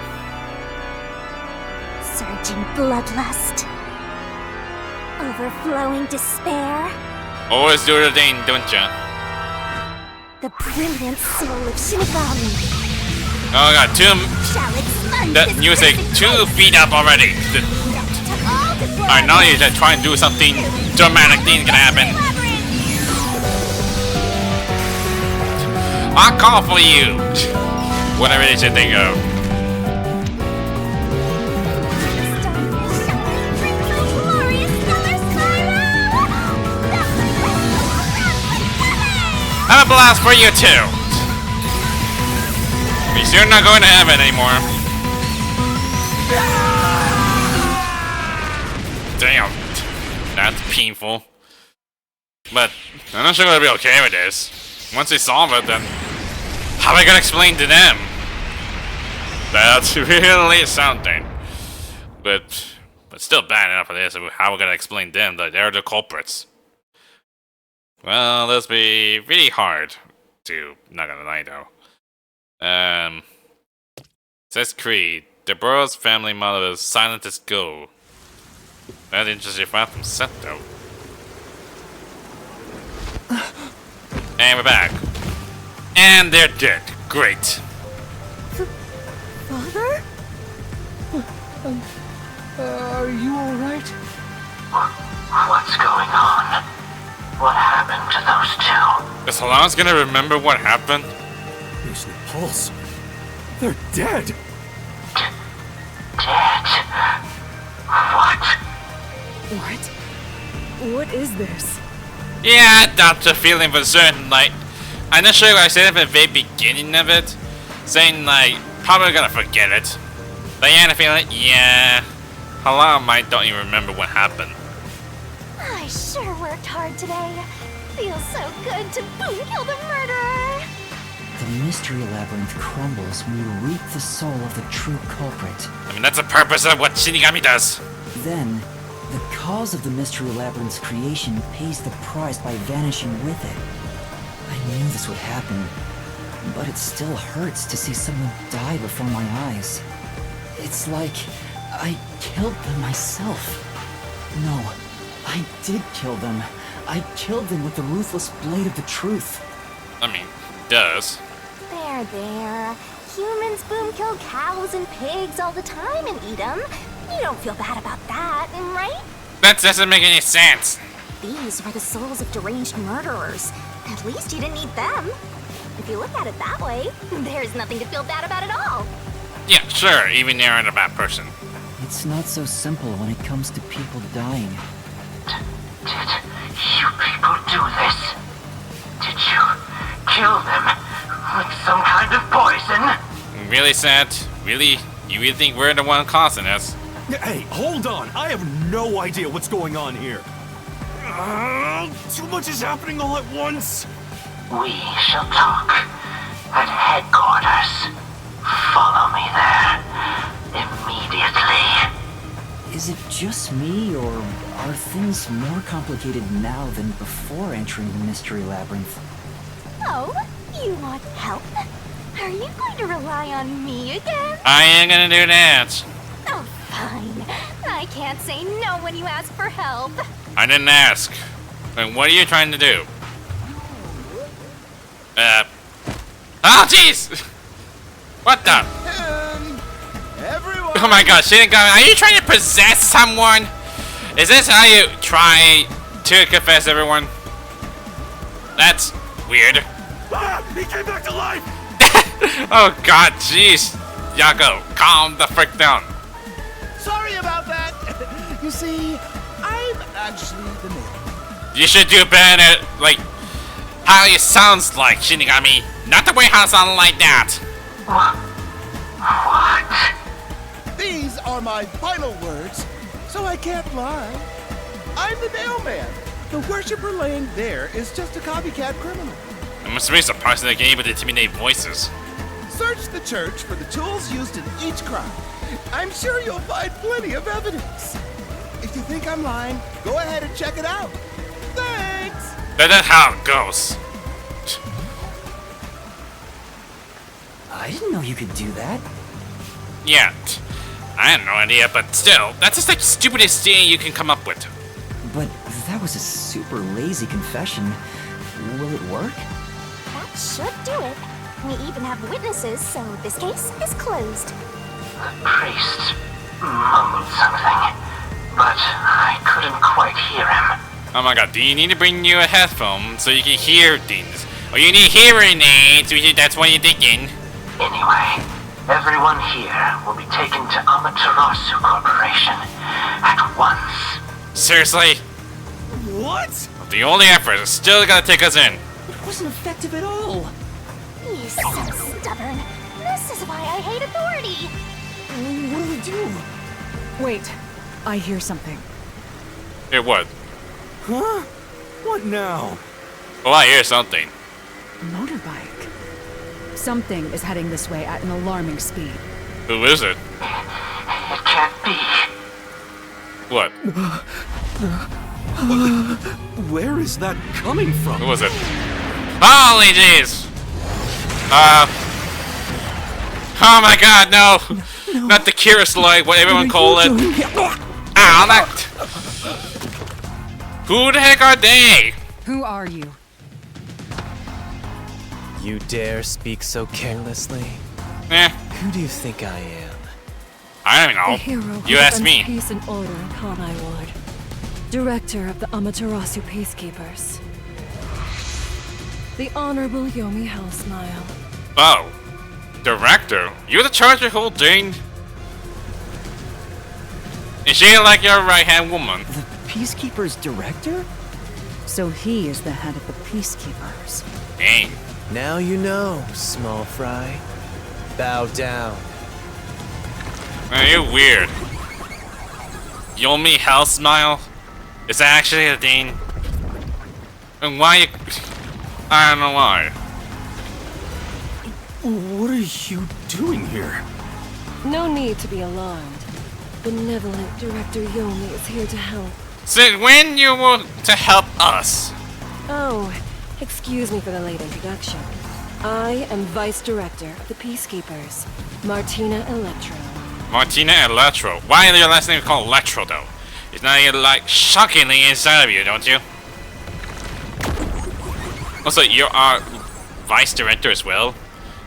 Surging bloodlust. Overflowing despair. Always do the thing, don't ya? The brilliant soul of Shinigami. Oh god, Shall expunge that this music perfect 2 place. feet up already. To all the I know you're just trying to do something dramatic thing's gonna happen. I'll call for you. Whatever it is you think of. Have a blast for you too. At least you're not going to heaven anymore. Damn, that's painful. But I'm not sure they'll be okay with this. Once they solve it, then how am I gonna explain to them? That's really something. But still bad enough for this. How we're gonna explain them that they're the culprits? Well, this be really hard to. Not gonna lie though. Says Creed. Deborah's family motto is silent as go. That's interesting fact from set though. And we're back. And they're dead. Great. Father? Are you alright? What's going on? What happened to those two? Is Halara's gonna remember what happened? There's no pulse. They're dead. Dead? What? What is this? Yeah, that's a feeling for certain. Like, I'm not sure what I said at the very beginning of it, saying like probably gonna forget it. But yeah, I feel like yeah, Halara might don't even remember what happened. I sure worked hard today. Feels so good to boom kill the murderer. The mystery labyrinth crumbles when you reap the soul of the true culprit. I mean, that's the purpose of what Shinigami does. Then, the cause of the mystery labyrinth's creation pays the price by vanishing with it. I knew this would happen, but it still hurts to see someone die before my eyes. It's like I killed them myself. No, I did kill them. I killed them with the ruthless blade of the truth. I mean, does. There. Humans boom kill cows and pigs all the time and eat them. You don't feel bad about that, right? That doesn't make any sense. These were the souls of deranged murderers. At least you didn't eat them. If you look at it that way, there's nothing to feel bad about at all. Yeah, sure, even they aren't a bad person. It's not so simple when it comes to people dying. Did you people do this? Did you kill them with some kind of poison? Really sad. Really? You really think we're the one causing this? Hey, hold on! I have no idea what's going on here. Too much is happening all at once. We shall talk at headquarters. Follow me there immediately. Is it just me, or are things more complicated now than before entering the Mystery Labyrinth? Oh, you want help? Are you going to rely on me again? I ain't gonna do that. Oh, fine. I can't say no when you ask for help. I didn't ask. And what are you trying to do? Oh jeez! What the? Everyone. Oh my god, Shinigami, are you trying to possess someone? Is this how you try to confess everyone? That's weird. Ah, he came back to life. Oh god, jeez. Yago, calm the frick down. Sorry about that. You see, I'm actually the mailman. You should do better, like, how it sounds like, Shinigami. Not the way how it sounds like that. What? These are my final words, so I can't lie. I'm the mailman. The worshiper laying there is just a copycat criminal. It must be surprising they can able to intimidate voices. Search the church for the tools used in each crime. I'm sure you'll find plenty of evidence. If you think I'm lying, go ahead and check it out. Thanks! That's how it goes. I didn't know you could do that. Yeah, I had no idea, but still, that's just like the stupidest thing you can come up with. But that was a super lazy confession. Will it work? That should do it. We even have witnesses, so this case is closed. The priest mumbled something, but I couldn't quite hear him. Oh my god, do you need to bring you a headphone so you can hear things? Or you need hearing aids, that's what you're thinking. Anyway, everyone here will be taken to Amaterasu Corporation at once. Seriously? What? The only effort is still gonna take us in. It wasn't effective at all. He's so stubborn. This is why I hate authority. What do we do? Wait, I hear something. It would. Huh? What now? Well, I hear something. Motorbike. Something is heading this way at an alarming speed. Who is it? It can't be. What? Where is that coming from? Who was it? Holy jeez! Oh my god, no! Not the Kira Light, what everyone call it. Ow, that... Who the heck are they? Who are you? You dare speak so carelessly? Eh, Who do you think I am? I don't know. Hero You asked me. Peace and order in Kanai Ward. Director of the Amaterasu Peacekeepers. The Honorable Yomi Hellsmile. Oh. Director? You're the charge of the whole thing? Is she like your right-hand woman? The Peacekeeper's director? So he is the head of the Peacekeepers. Dang. Now you know, small fry. Bow down. Man, you're weird. Yomi Hell Smile? Is that actually a thing? And why you... I don't know why. What are you doing here? No need to be alarmed. Benevolent Director Yomi is here to help. Since when you want to help us? Oh, excuse me for the late introduction. I am Vice Director of the Peacekeepers, Martina Electro. Martina Electro. Why is your last name called Electro though? It's not even like shockingly inside of you, don't you? Also, you are Vice Director as well?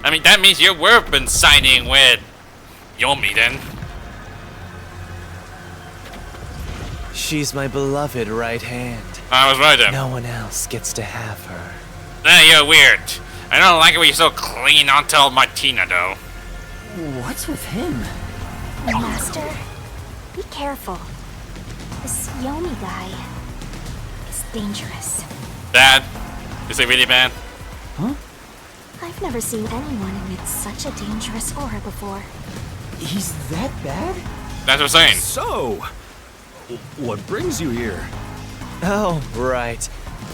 I mean, that means you've been signing with Yomi then. She's my beloved right hand. I was right then. No one else gets to have her. You're weird. I don't like it when you're so clean on to Martina though. What's with him? Master, be careful. This Yomi guy is dangerous. Bad? Is it really bad? Huh? I've never seen anyone emit such a dangerous aura before. He's that bad? That's what I'm saying. So, what brings you here? Oh, right.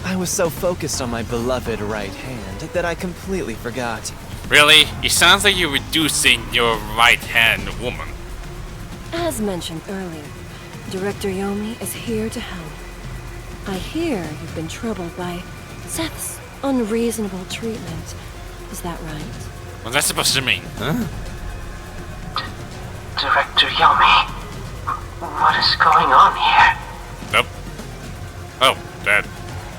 I was so focused on my beloved right hand that I completely forgot. Really? It sounds like you're reducing your right-hand woman. As mentioned earlier, Director Yomi is here to help. I hear you've been troubled by Seth's unreasonable treatment. Is that right? What's that supposed to mean? Huh? Director Yomi, what is going on here? Nope. Oh, Dad.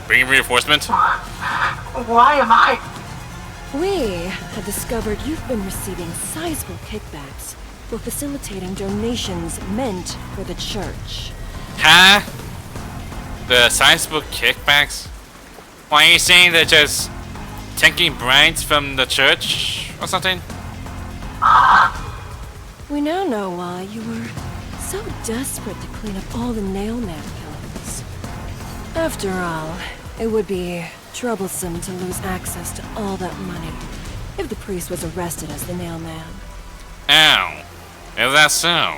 Bringing reinforcements? Why am I... We have discovered you've been receiving sizable kickbacks for facilitating donations meant for the church. Huh? The sizable kickbacks? Why are you saying they're just taking bribes from the church or something? We now know why you were so desperate to clean up all the Nailman killings. After all, it would be troublesome to lose access to all that money if the priest was arrested as the Nailman. Ow. Is that so?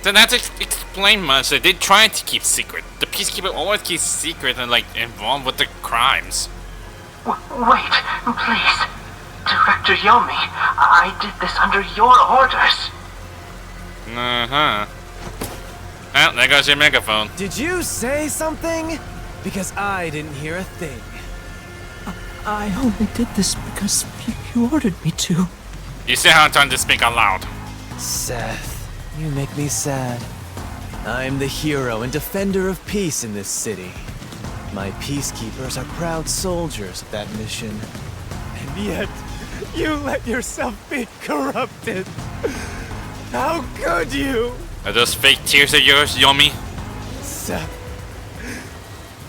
Then that explain much. They did try to keep secret. The Peacekeeper always keeps secret and like involved with the crimes. Wait, please. Director Yomi, I did this under your orders. Uh-huh. Well, there goes your megaphone. Did you say something? Because I didn't hear a thing. I only did this because you ordered me to. You see how I'm trying to speak out loud. Seth, you make me sad. I'm the hero and defender of peace in this city. My peacekeepers are proud soldiers of that mission. And yet, you let yourself be corrupted. How could you? Are those fake tears of yours, Yomi? Seth,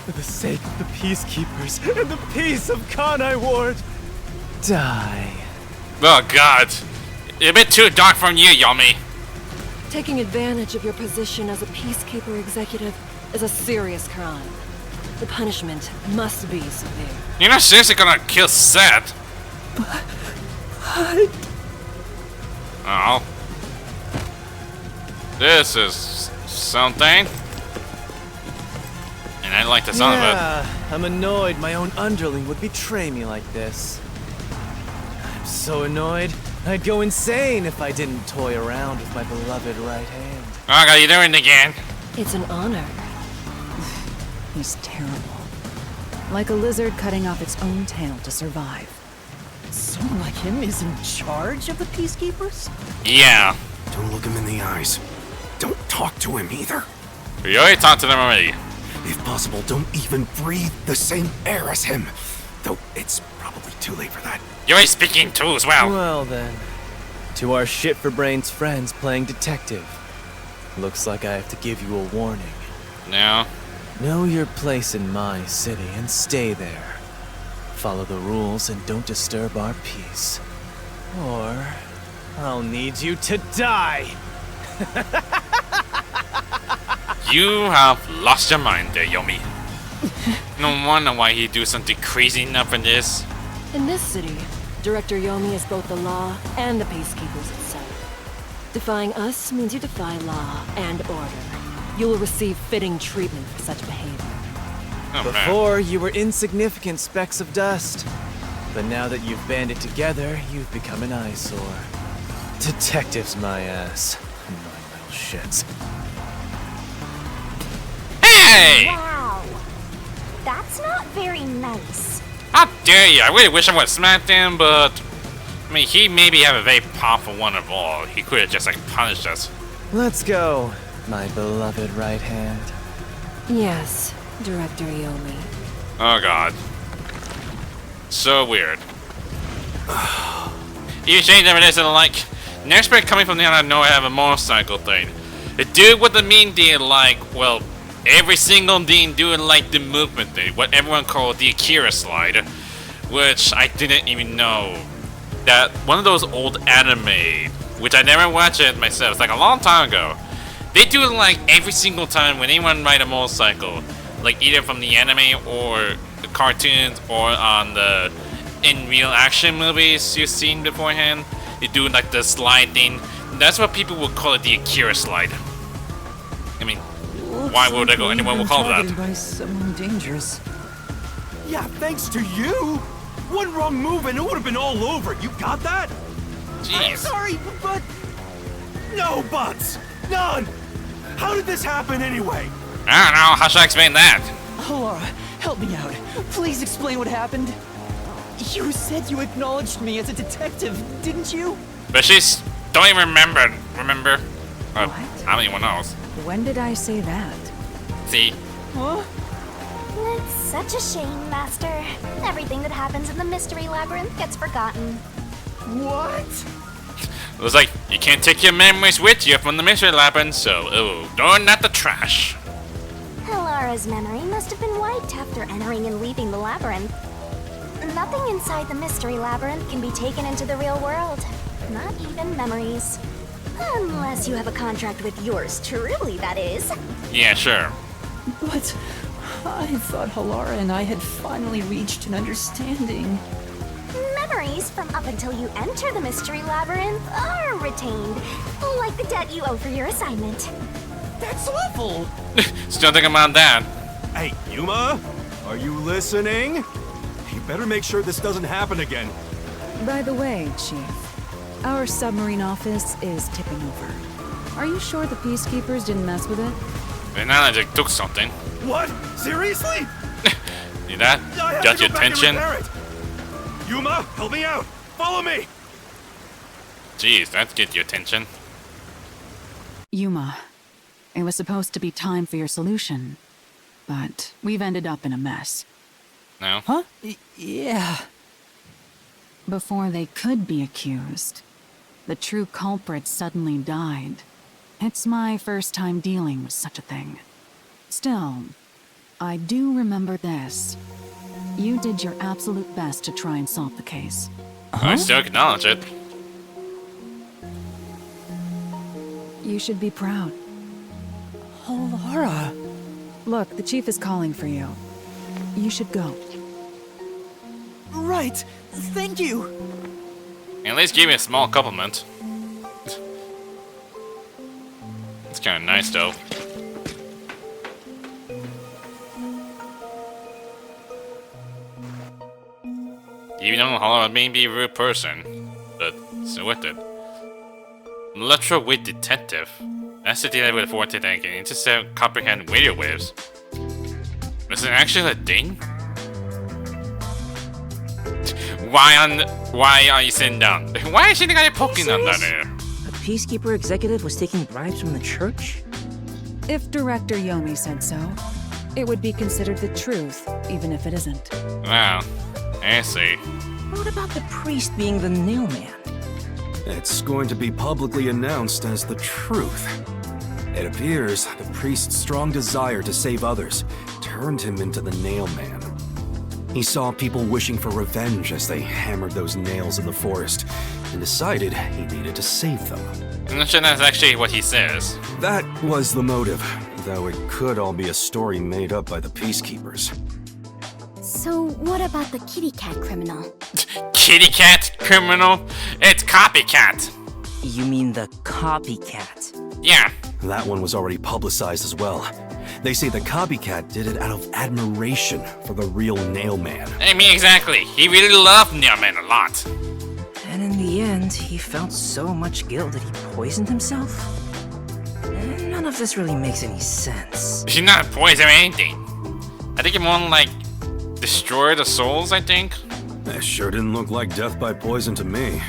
for the sake of the peacekeepers and the peace of Kanai Ward, die. Oh god. A bit too dark from you, Yomi. Taking advantage of your position as a Peacekeeper executive is a serious crime. The punishment must be severe. You're not seriously gonna kill Seth. But Oh. This is something. And I like the sound of it. I'm annoyed my own underling would betray me like this. I'm so annoyed, I'd go insane if I didn't toy around with my beloved right hand. Oh god, you're doing it again. It's an honor. He's terrible. Like a lizard cutting off its own tail to survive. Someone like him is in charge of the Peacekeepers? Yeah. Don't look him in the eyes. Don't talk to him either. We already talked to them already. If possible, don't even breathe the same air as him. Though it's probably too late for that. You're already speaking too as well. Well then, to our shit-for-brains friends playing detective. Looks like I have to give you a warning. No. Know your place in my city and stay there. Follow the rules and don't disturb our peace. Or I'll need you to die! You have lost your mind there, Yomi. No wonder why he'd do something crazy enough for this. In this city, Director Yomi is both the law and the Peacekeepers itself. Defying us means you defy law and order. You will receive fitting treatment for such behavior. Oh, Before, you were insignificant specks of dust. But now that you've banded together, you've become an eyesore. Detectives, my ass. Annoying little shits. Hey! Wow. That's not very nice. How dare you! I really wish I would have smacked him, but... I mean, he maybe have a very powerful one of all. He could have just, like, punished us. Let's go, my beloved right hand. Yes, Director Yomi. Oh god. So weird. You change them this and like... Next break coming from the other know I have a motorcycle thing. The dude with the mean deal like, well... Every single thing doing like the movement thing, what everyone called the Akira slide, which I didn't even know. That one of those old anime, which I never watched it myself, it's like a long time ago. They do it like every single time when anyone ride a motorcycle, like either from the anime or the cartoons or on the in real action movies you've seen beforehand. They do like the slide thing. That's what people would call it, the Akira slide. I mean, Why would anyone will call that? By someone dangerous. Yeah, thanks to you. One wrong move and it would have been all over. You got that? Jeez. Sorry, but... No buts. None. How did this happen anyway? I don't know. How should I explain that? Laura, help me out. Please explain what happened. You said you acknowledged me as a detective, didn't you? But she's don't even remember. Remember? What? How many one else? When did I say that? See? Huh? It's such a shame, Master. Everything that happens in the Mystery Labyrinth gets forgotten. What? It was like you can't take your memories with you from the mystery labyrinth, so throwing at the trash. Halara's memory must have been wiped after entering and leaving the labyrinth. Nothing inside the Mystery Labyrinth can be taken into the real world. Not even memories. Unless you have a contract with yours truly, that is. Yeah, sure. But I thought Halara and I had finally reached an understanding. Memories from up until you enter the Mystery Labyrinth are retained, like the debt you owe for your assignment. That's awful! Still thinking about that. Hey, Yuma, are you listening? You better make sure this doesn't happen again. By the way, Chief, our submarine office is tipping over. Are you sure the Peacekeepers didn't mess with it? And now I just took something. What? Seriously? See that? I have Got to your go back and attention? repair it. Yuma, help me out. Follow me. Jeez, that get your attention. Yuma, it was supposed to be time for your solution, but we've ended up in a mess. No? Huh? Yeah. Before they could be accused, the true culprit suddenly died. It's my first time dealing with such a thing. Still, I do remember this. You did your absolute best to try and solve the case. I still acknowledge it. You should be proud. Halara. Look, the chief is calling for you. You should go. Right. Thank you. At least give me a small compliment. It's kind of nice, though. Even though Halara may be a rude person, but so with it. Electro-wave detective. That's the data with forward that can intercept, comprehend radio waves. Is it actually a thing? Why are you sitting down? Why is Shinigami poking on down there? A Peacekeeper executive was taking bribes from the church? If Director Yomi said so, it would be considered the truth, even if it isn't. Wow, I see. What about the priest being the nail man? It's going to be publicly announced as the truth. It appears the priest's strong desire to save others turned him into the nail man. He saw people wishing for revenge as they hammered those nails in the forest, and decided he needed to save them. I'm not sure that's actually what he says. That was the motive, though it could all be a story made up by the Peacekeepers. So what about the kitty cat criminal? Kitty cat criminal? It's copycat. You mean the copycat? Yeah. That one was already publicized as well. They say the copycat did it out of admiration for the real nail man. I mean, exactly. He really loved Nailman a lot. And in the end, he felt so much guilt that he poisoned himself? None of this really makes any sense. She's not poison or anything. I think it more like destroy the souls, I think. That sure didn't look like death by poison to me.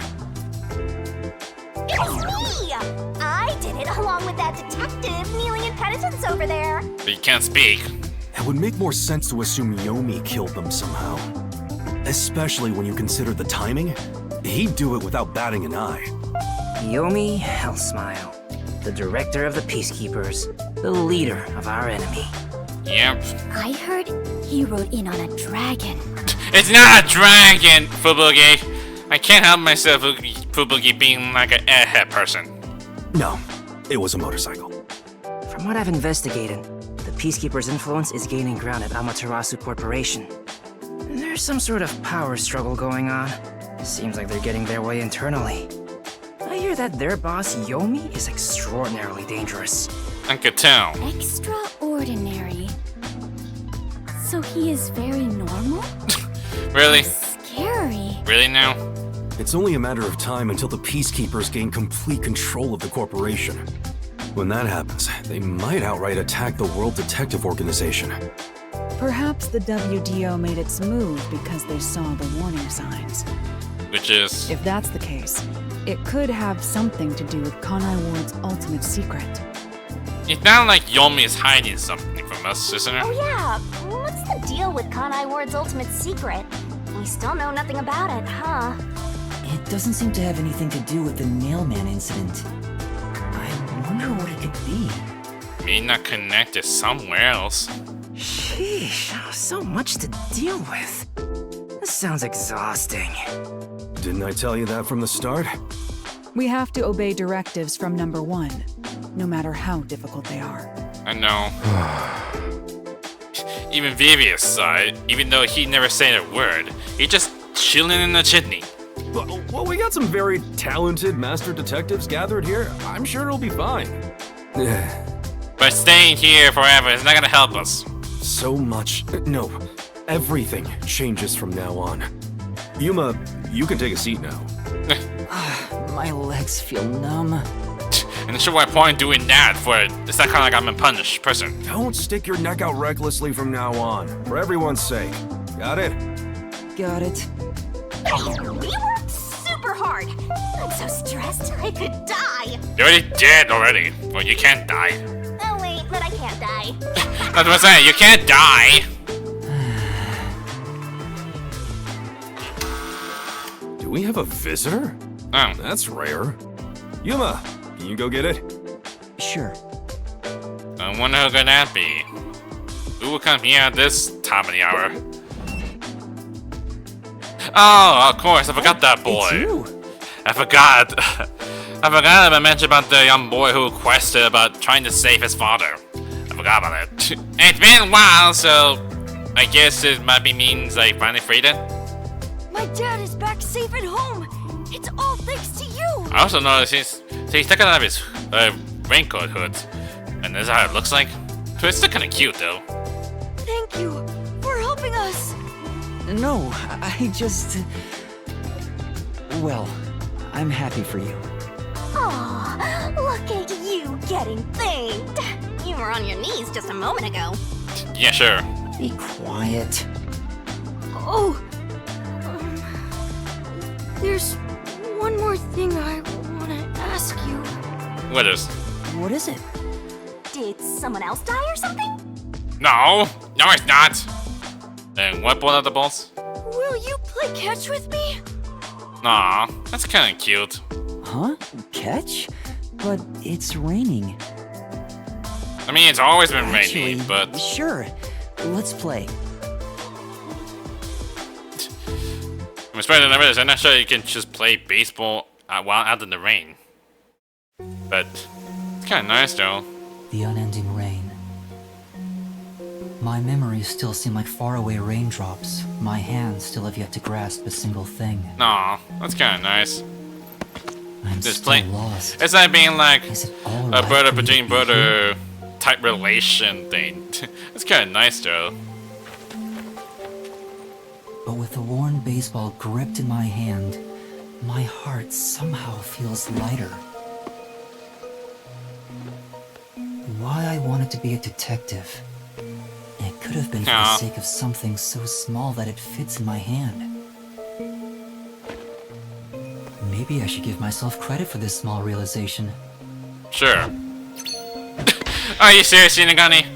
It's me! I did it along with that detective kneeling in penitence over there. But you can't speak. It would make more sense to assume Yomi killed them somehow. Especially when you consider the timing. He'd do it without batting an eye. Yomi Hellsmile, the director of the Peacekeepers, the leader of our enemy. Yep. I heard he rode in on a dragon. It's not a dragon, Fubugi. I can't help myself, Fubugi, being like an airhead person. No, it was a motorcycle. From what I've investigated, the Peacekeepers' influence is gaining ground at Amaterasu Corporation. There's some sort of power struggle going on. Seems like they're getting their way internally. I hear that their boss, Yomi, is extraordinarily dangerous. I could tell. Extraordinary? ordinary. So he is very normal? Really? Scary. Really now? It's only a matter of time until the Peacekeepers gain complete control of the corporation. When that happens, they might outright attack the World Detective Organization. Perhaps the WDO made its move because they saw the warning signs. Which is... If that's the case, it could have something to do with Kanai Ward's ultimate secret. It's not like Yomi is hiding something from us, isn't it? Oh yeah, what's the deal with Kanai Ward's ultimate secret? We still know nothing about it, huh? It doesn't seem to have anything to do with the Nailman incident. I wonder what it could be. May not connected somewhere else. Sheesh, so much to deal with. This sounds exhausting. Didn't I tell you that from the start? We have to obey directives from number 1, no matter how difficult they are. I know. Even Vivius saw it, even though he never said a word. He just chilling in the chimney. Well, we got some very talented master detectives gathered here. I'm sure it'll be fine. But staying here forever is not gonna help us. So much. No, everything changes from now on. Yuma, you can take a seat now. My legs feel numb. And sure what point doing that for it's not kinda like I'm a punished person. Don't stick your neck out recklessly from now on, for everyone's sake. Got it? Got it. We worked super hard. I'm so stressed I could die. You already did already. Well, you can't die. Oh wait, but I can't die. That's what I'm saying, you can't die! Do we have a visitor? Oh. That's rare. Yuma, can you go get it? Sure. I wonder who could that be? Who will come here at this time of the hour? Oh, of course, I forgot that boy. It's you. I forgot. I forgot I mentioned about the young boy who quested about trying to save his father. I forgot about it. It's been a while, so I guess it might be means I finally freed it. My dad is back safe at home. It's all thanks to you. I also noticed he's taking out of his raincoat hood, and this is how it looks like. So it's still kind of cute, though. Thank you for helping us. No, I just... Well, I'm happy for you. Aw, look at you getting thanked. You were on your knees just a moment ago. Yeah, sure. Be quiet. Oh, there's one more thing I want to ask you. What is? What is it? Did someone else die or something? No, it's not. And what brought out the balls? Will you play catch with me? Aw, that's kind of cute. Huh? Catch? But it's raining. I mean, it's always been Actually, raining, but... Sure. Let's play. I'm afraid I'm not sure you can just play baseball while out in the rain. But it's kind of nice, though. The unending rain. My memories still seem like faraway raindrops. My hands still have yet to grasp a single thing. Aw, that's kind of nice. I'm Just still play. lost. It's like being like a right brother for me to between be brother type relation thing. It's kind of nice, though. But with the worn baseball gripped in my hand, my heart somehow feels lighter. Why I wanted to be a detective. It could have been for the sake of something so small that it fits in my hand. Maybe I should give myself credit for this small realization. Sure. Are you serious, Shinigami?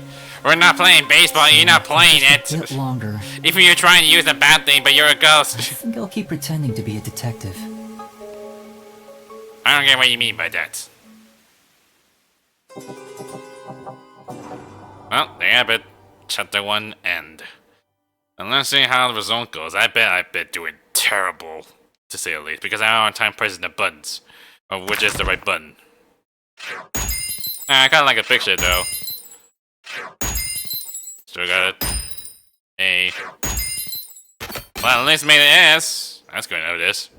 We're not playing baseball, you're not playing it. A bit longer. Even you're trying to use a bad thing, but you're a ghost. I think I'll keep pretending to be a detective. I don't get what you mean by that. Well, there you have it. Chapter 1 end. And let's see how the result goes. I bet I've been doing terrible, to say the least, because I don't have time pressing the buttons. Or which is the right button. I kinda like a picture though. Still got it. A. Well, at least made an S. That's good to know this.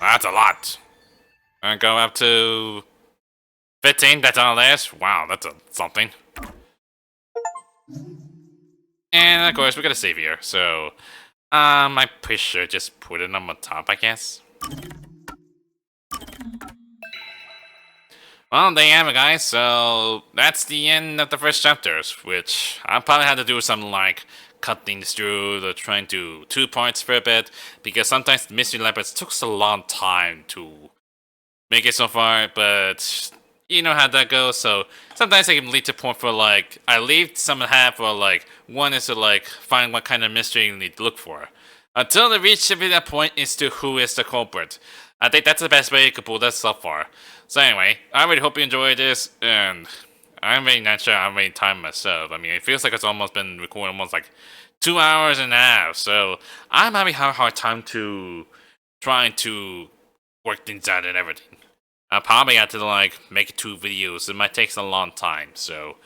Well, that's a lot. I'm gonna go up to 15, that's all this. Wow, that's something. And of course, we got a save here, so I'm pretty sure just put it on the top, I guess. Well, there you have it, guys. So that's the end of the first chapters, which I probably had to do some like cut things through, the trying to 2 parts for a bit, because sometimes the mystery labyrinth took a long time to make it so far, but you know how that goes. So sometimes I can lead to point for like I leave some half for like one is to like find what kind of mystery you need to look for. Until they reach that point is to who is the culprit. I think that's the best way you could pull that so far. So anyway, I really hope you enjoyed this, and I'm really not sure how many time myself. I mean, it feels like it's almost been recording almost like 2 hours and a half, so I'm having a hard time to trying to work things out and everything. I probably have to like make 2 videos. It might take a long time, so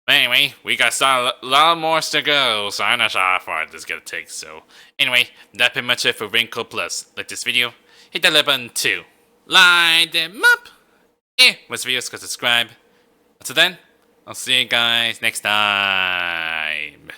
anyway, we got a lot more to go, so I'm not sure how far this is gonna take. So anyway, that's pretty much it for Wrinkle Plus. Like this video, hit that like button too. Light them up! Watch videos, go subscribe. Until then, I'll see you guys next time.